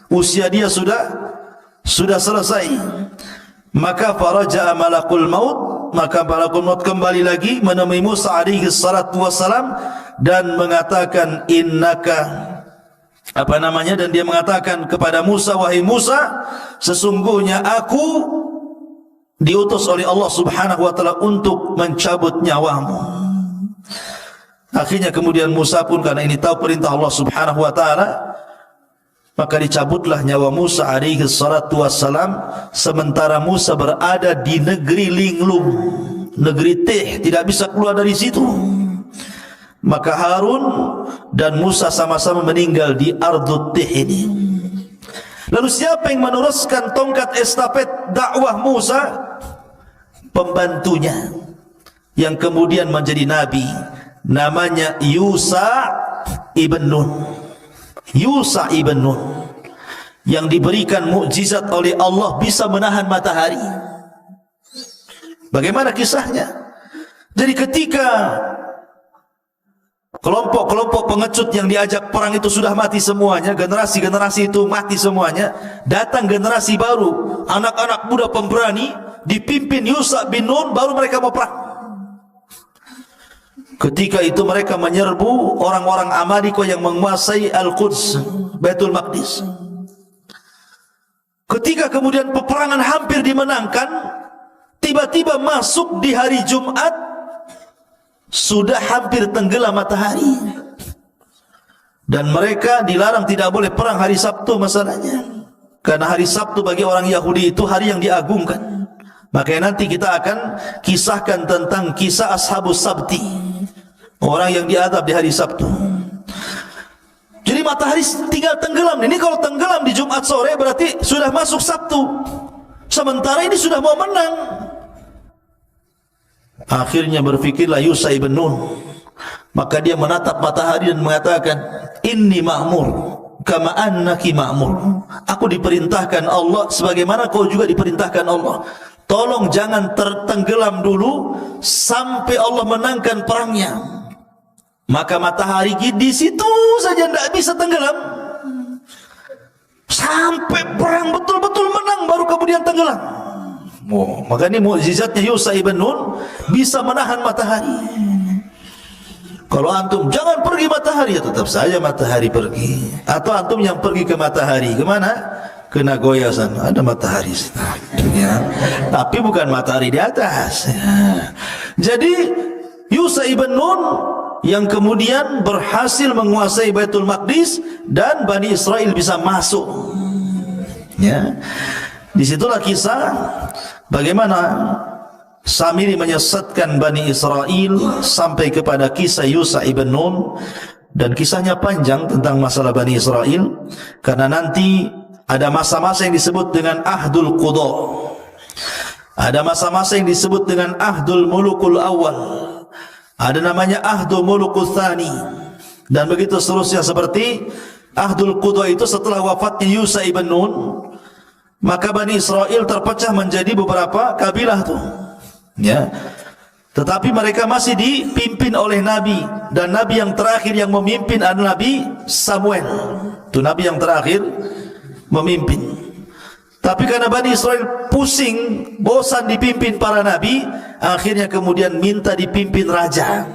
C: Usia dia sudah selesai." Maka faraja'a malakul maut, maka malakul maut kembali lagi menemui Musa alaihi salatu wassalam dan mengatakan, dan dia mengatakan kepada Musa, "Wahai Musa, sesungguhnya aku diutus oleh Allah Subhanahu wa taala untuk mencabut nyawamu." Akhirnya kemudian Musa pun karena ini tahu perintah Allah Subhanahu wa taala, maka dicabutlah nyawa Musa alaihi salatu wassalam, sementara Musa berada di negeri linglung, negeri Tih, tidak bisa keluar dari situ. Maka Harun dan Musa sama-sama meninggal di Ardut Tih ini. Lalu siapa yang meneruskan tongkat estafet dakwah Musa? Pembantunya yang kemudian menjadi nabi, namanya Yusha ibn Nun. Yusha ibn Nun yang diberikan mukjizat oleh Allah bisa menahan matahari. Bagaimana kisahnya? Jadi ketika kelompok-kelompok pengecut yang diajak perang itu sudah mati semuanya, generasi-generasi itu mati semuanya, datang generasi baru, anak-anak muda pemberani dipimpin Yusha bin Nun, baru mereka mau perang. Ketika itu mereka menyerbu orang-orang Amalika yang menguasai Al-Quds, Baitul Maqdis. Ketika kemudian peperangan hampir dimenangkan, tiba-tiba masuk di hari Jumat, sudah hampir tenggelam matahari. Dan mereka dilarang tidak boleh perang hari Sabtu masalahnya. Karena hari Sabtu bagi orang Yahudi itu hari yang diagungkan. Makanya nanti kita akan kisahkan tentang kisah Ashabus Sabti, orang yang diadab di hari Sabtu. Jadi matahari tinggal tenggelam. Ini kalau tenggelam di Jumat sore berarti sudah masuk Sabtu. Sementara ini sudah mau menang. Akhirnya berfikirlah Yusha ibn Nun. Maka dia menatap matahari dan mengatakan, "Inni ma'mur kama annaki ma'mur." Aku diperintahkan Allah sebagaimana kau juga diperintahkan Allah. Tolong jangan tertenggelam dulu sampai Allah menangkan perangnya. Maka matahari di situ saja tidak bisa tenggelam sampai perang betul-betul menang, baru kemudian tenggelam. Maka ini mukjizatnya Yusha ibn Nun, bisa menahan matahari. Kalau antum jangan pergi matahari, ya tetap saja matahari pergi. Atau antum yang pergi ke matahari, kemana? Ke Nagoya sana, ada matahari ya. Tapi bukan matahari di atas ya. Jadi Yusha ibn Nun yang kemudian berhasil menguasai Baitul Maqdis dan Bani Israel bisa masuk ya. Disitulah kisah bagaimana Samiri menyesatkan Bani Israel sampai kepada kisah Yusha ibn Nun. Dan kisahnya panjang tentang masalah Bani Israel, karena nanti ada masa-masa yang disebut dengan Ahdul Qudha, ada masa-masa yang disebut dengan Ahdul Mulukul Awal, ada namanya Ahdul Mulukul Thani, dan begitu seterusnya. Seperti Ahdul Qudha itu setelah wafatnya Yusha ibn Nun, maka Bani Israel terpecah menjadi beberapa kabilah tuh ya. Tetapi mereka masih dipimpin oleh Nabi, dan Nabi yang terakhir yang memimpin adalah Nabi Samuel. Itu Nabi yang terakhir memimpin. Tapi karena Bani Israel pusing, bosan dipimpin para Nabi, akhirnya kemudian minta dipimpin raja.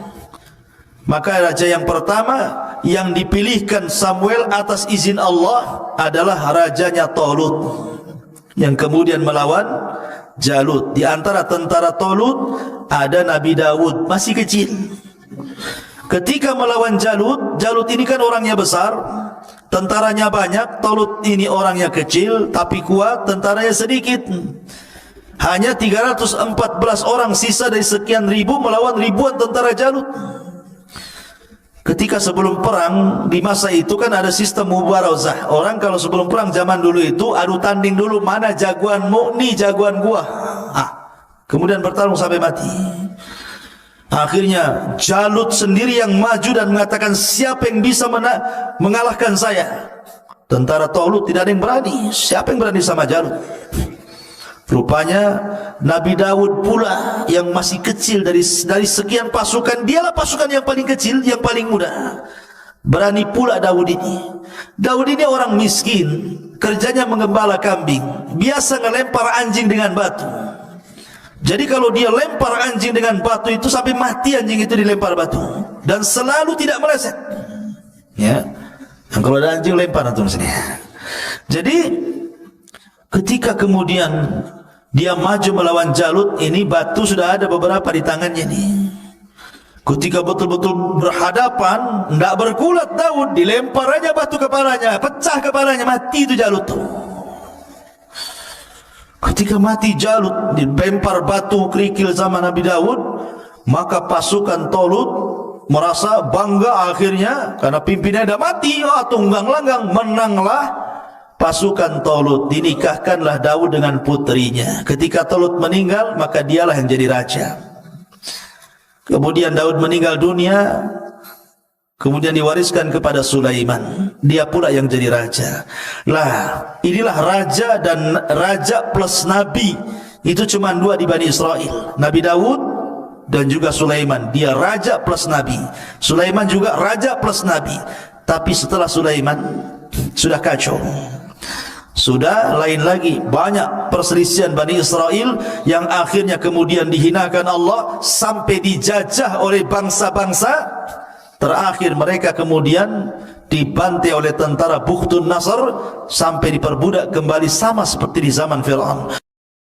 C: Maka raja yang pertama yang dipilihkan Samuel atas izin Allah adalah rajanya Talut, yang kemudian melawan Jalut. Di antara tentara Talut ada Nabi Daud, masih kecil. Ketika melawan Jalut, Jalut ini kan orangnya besar, tentaranya banyak. Talut ini orangnya kecil tapi kuat, tentaranya sedikit. Hanya 314 orang sisa dari sekian ribu melawan ribuan tentara Jalut. Ketika sebelum perang, di masa itu kan ada sistem mubarazah. Orang kalau sebelum perang zaman dulu itu adu tanding dulu, mana jagoanmu, nih jagoan gua. Kemudian bertarung sampai mati. Akhirnya Jalut sendiri yang maju dan mengatakan, siapa yang bisa mengalahkan saya? Tentara Talut tidak ada yang berani. Siapa yang berani sama Jalut? Rupanya Nabi Daud pula yang masih kecil dari sekian pasukan, dialah pasukan yang paling kecil, yang paling muda. Berani pula Daud ini. Daud ini orang miskin, kerjanya mengembala kambing, biasa ngelempar anjing dengan batu. Jadi kalau dia lempar anjing dengan batu itu sampai mati anjing itu dilempar batu, dan selalu tidak meleset. Ya, dan kalau ada anjing lempar antum sini. Jadi ketika kemudian dia maju melawan Jalut, ini batu sudah ada beberapa di tangannya nih. Ketika betul-betul berhadapan, tidak berkulat Daud, dilempar aja batu kepalanya, pecah kepalanya, mati itu Jalut tuh. Ketika mati Jalut, dilempar batu kerikil sama Nabi Daud, maka pasukan Talut merasa bangga akhirnya karena pimpinannya dah mati. Tunggang langgang, menanglah pasukan Talut. Dinikahkanlah Daud dengan putrinya. Ketika Talut meninggal, maka dialah yang jadi raja. Kemudian Daud meninggal dunia, kemudian diwariskan kepada Sulaiman. Dia pula yang jadi raja. Lah, inilah raja dan raja plus nabi. Itu cuma dua di Bani Israel, Nabi Daud dan juga Sulaiman. Dia raja plus nabi. Sulaiman juga raja plus nabi. Tapi setelah Sulaiman sudah kacau. Sudah lain lagi, banyak perselisihan Bani Israel yang akhirnya kemudian dihinakan Allah sampai dijajah oleh bangsa-bangsa. Terakhir mereka kemudian dibantai oleh tentara Bukhtun Nasr sampai diperbudak kembali sama seperti di zaman Fir'aun.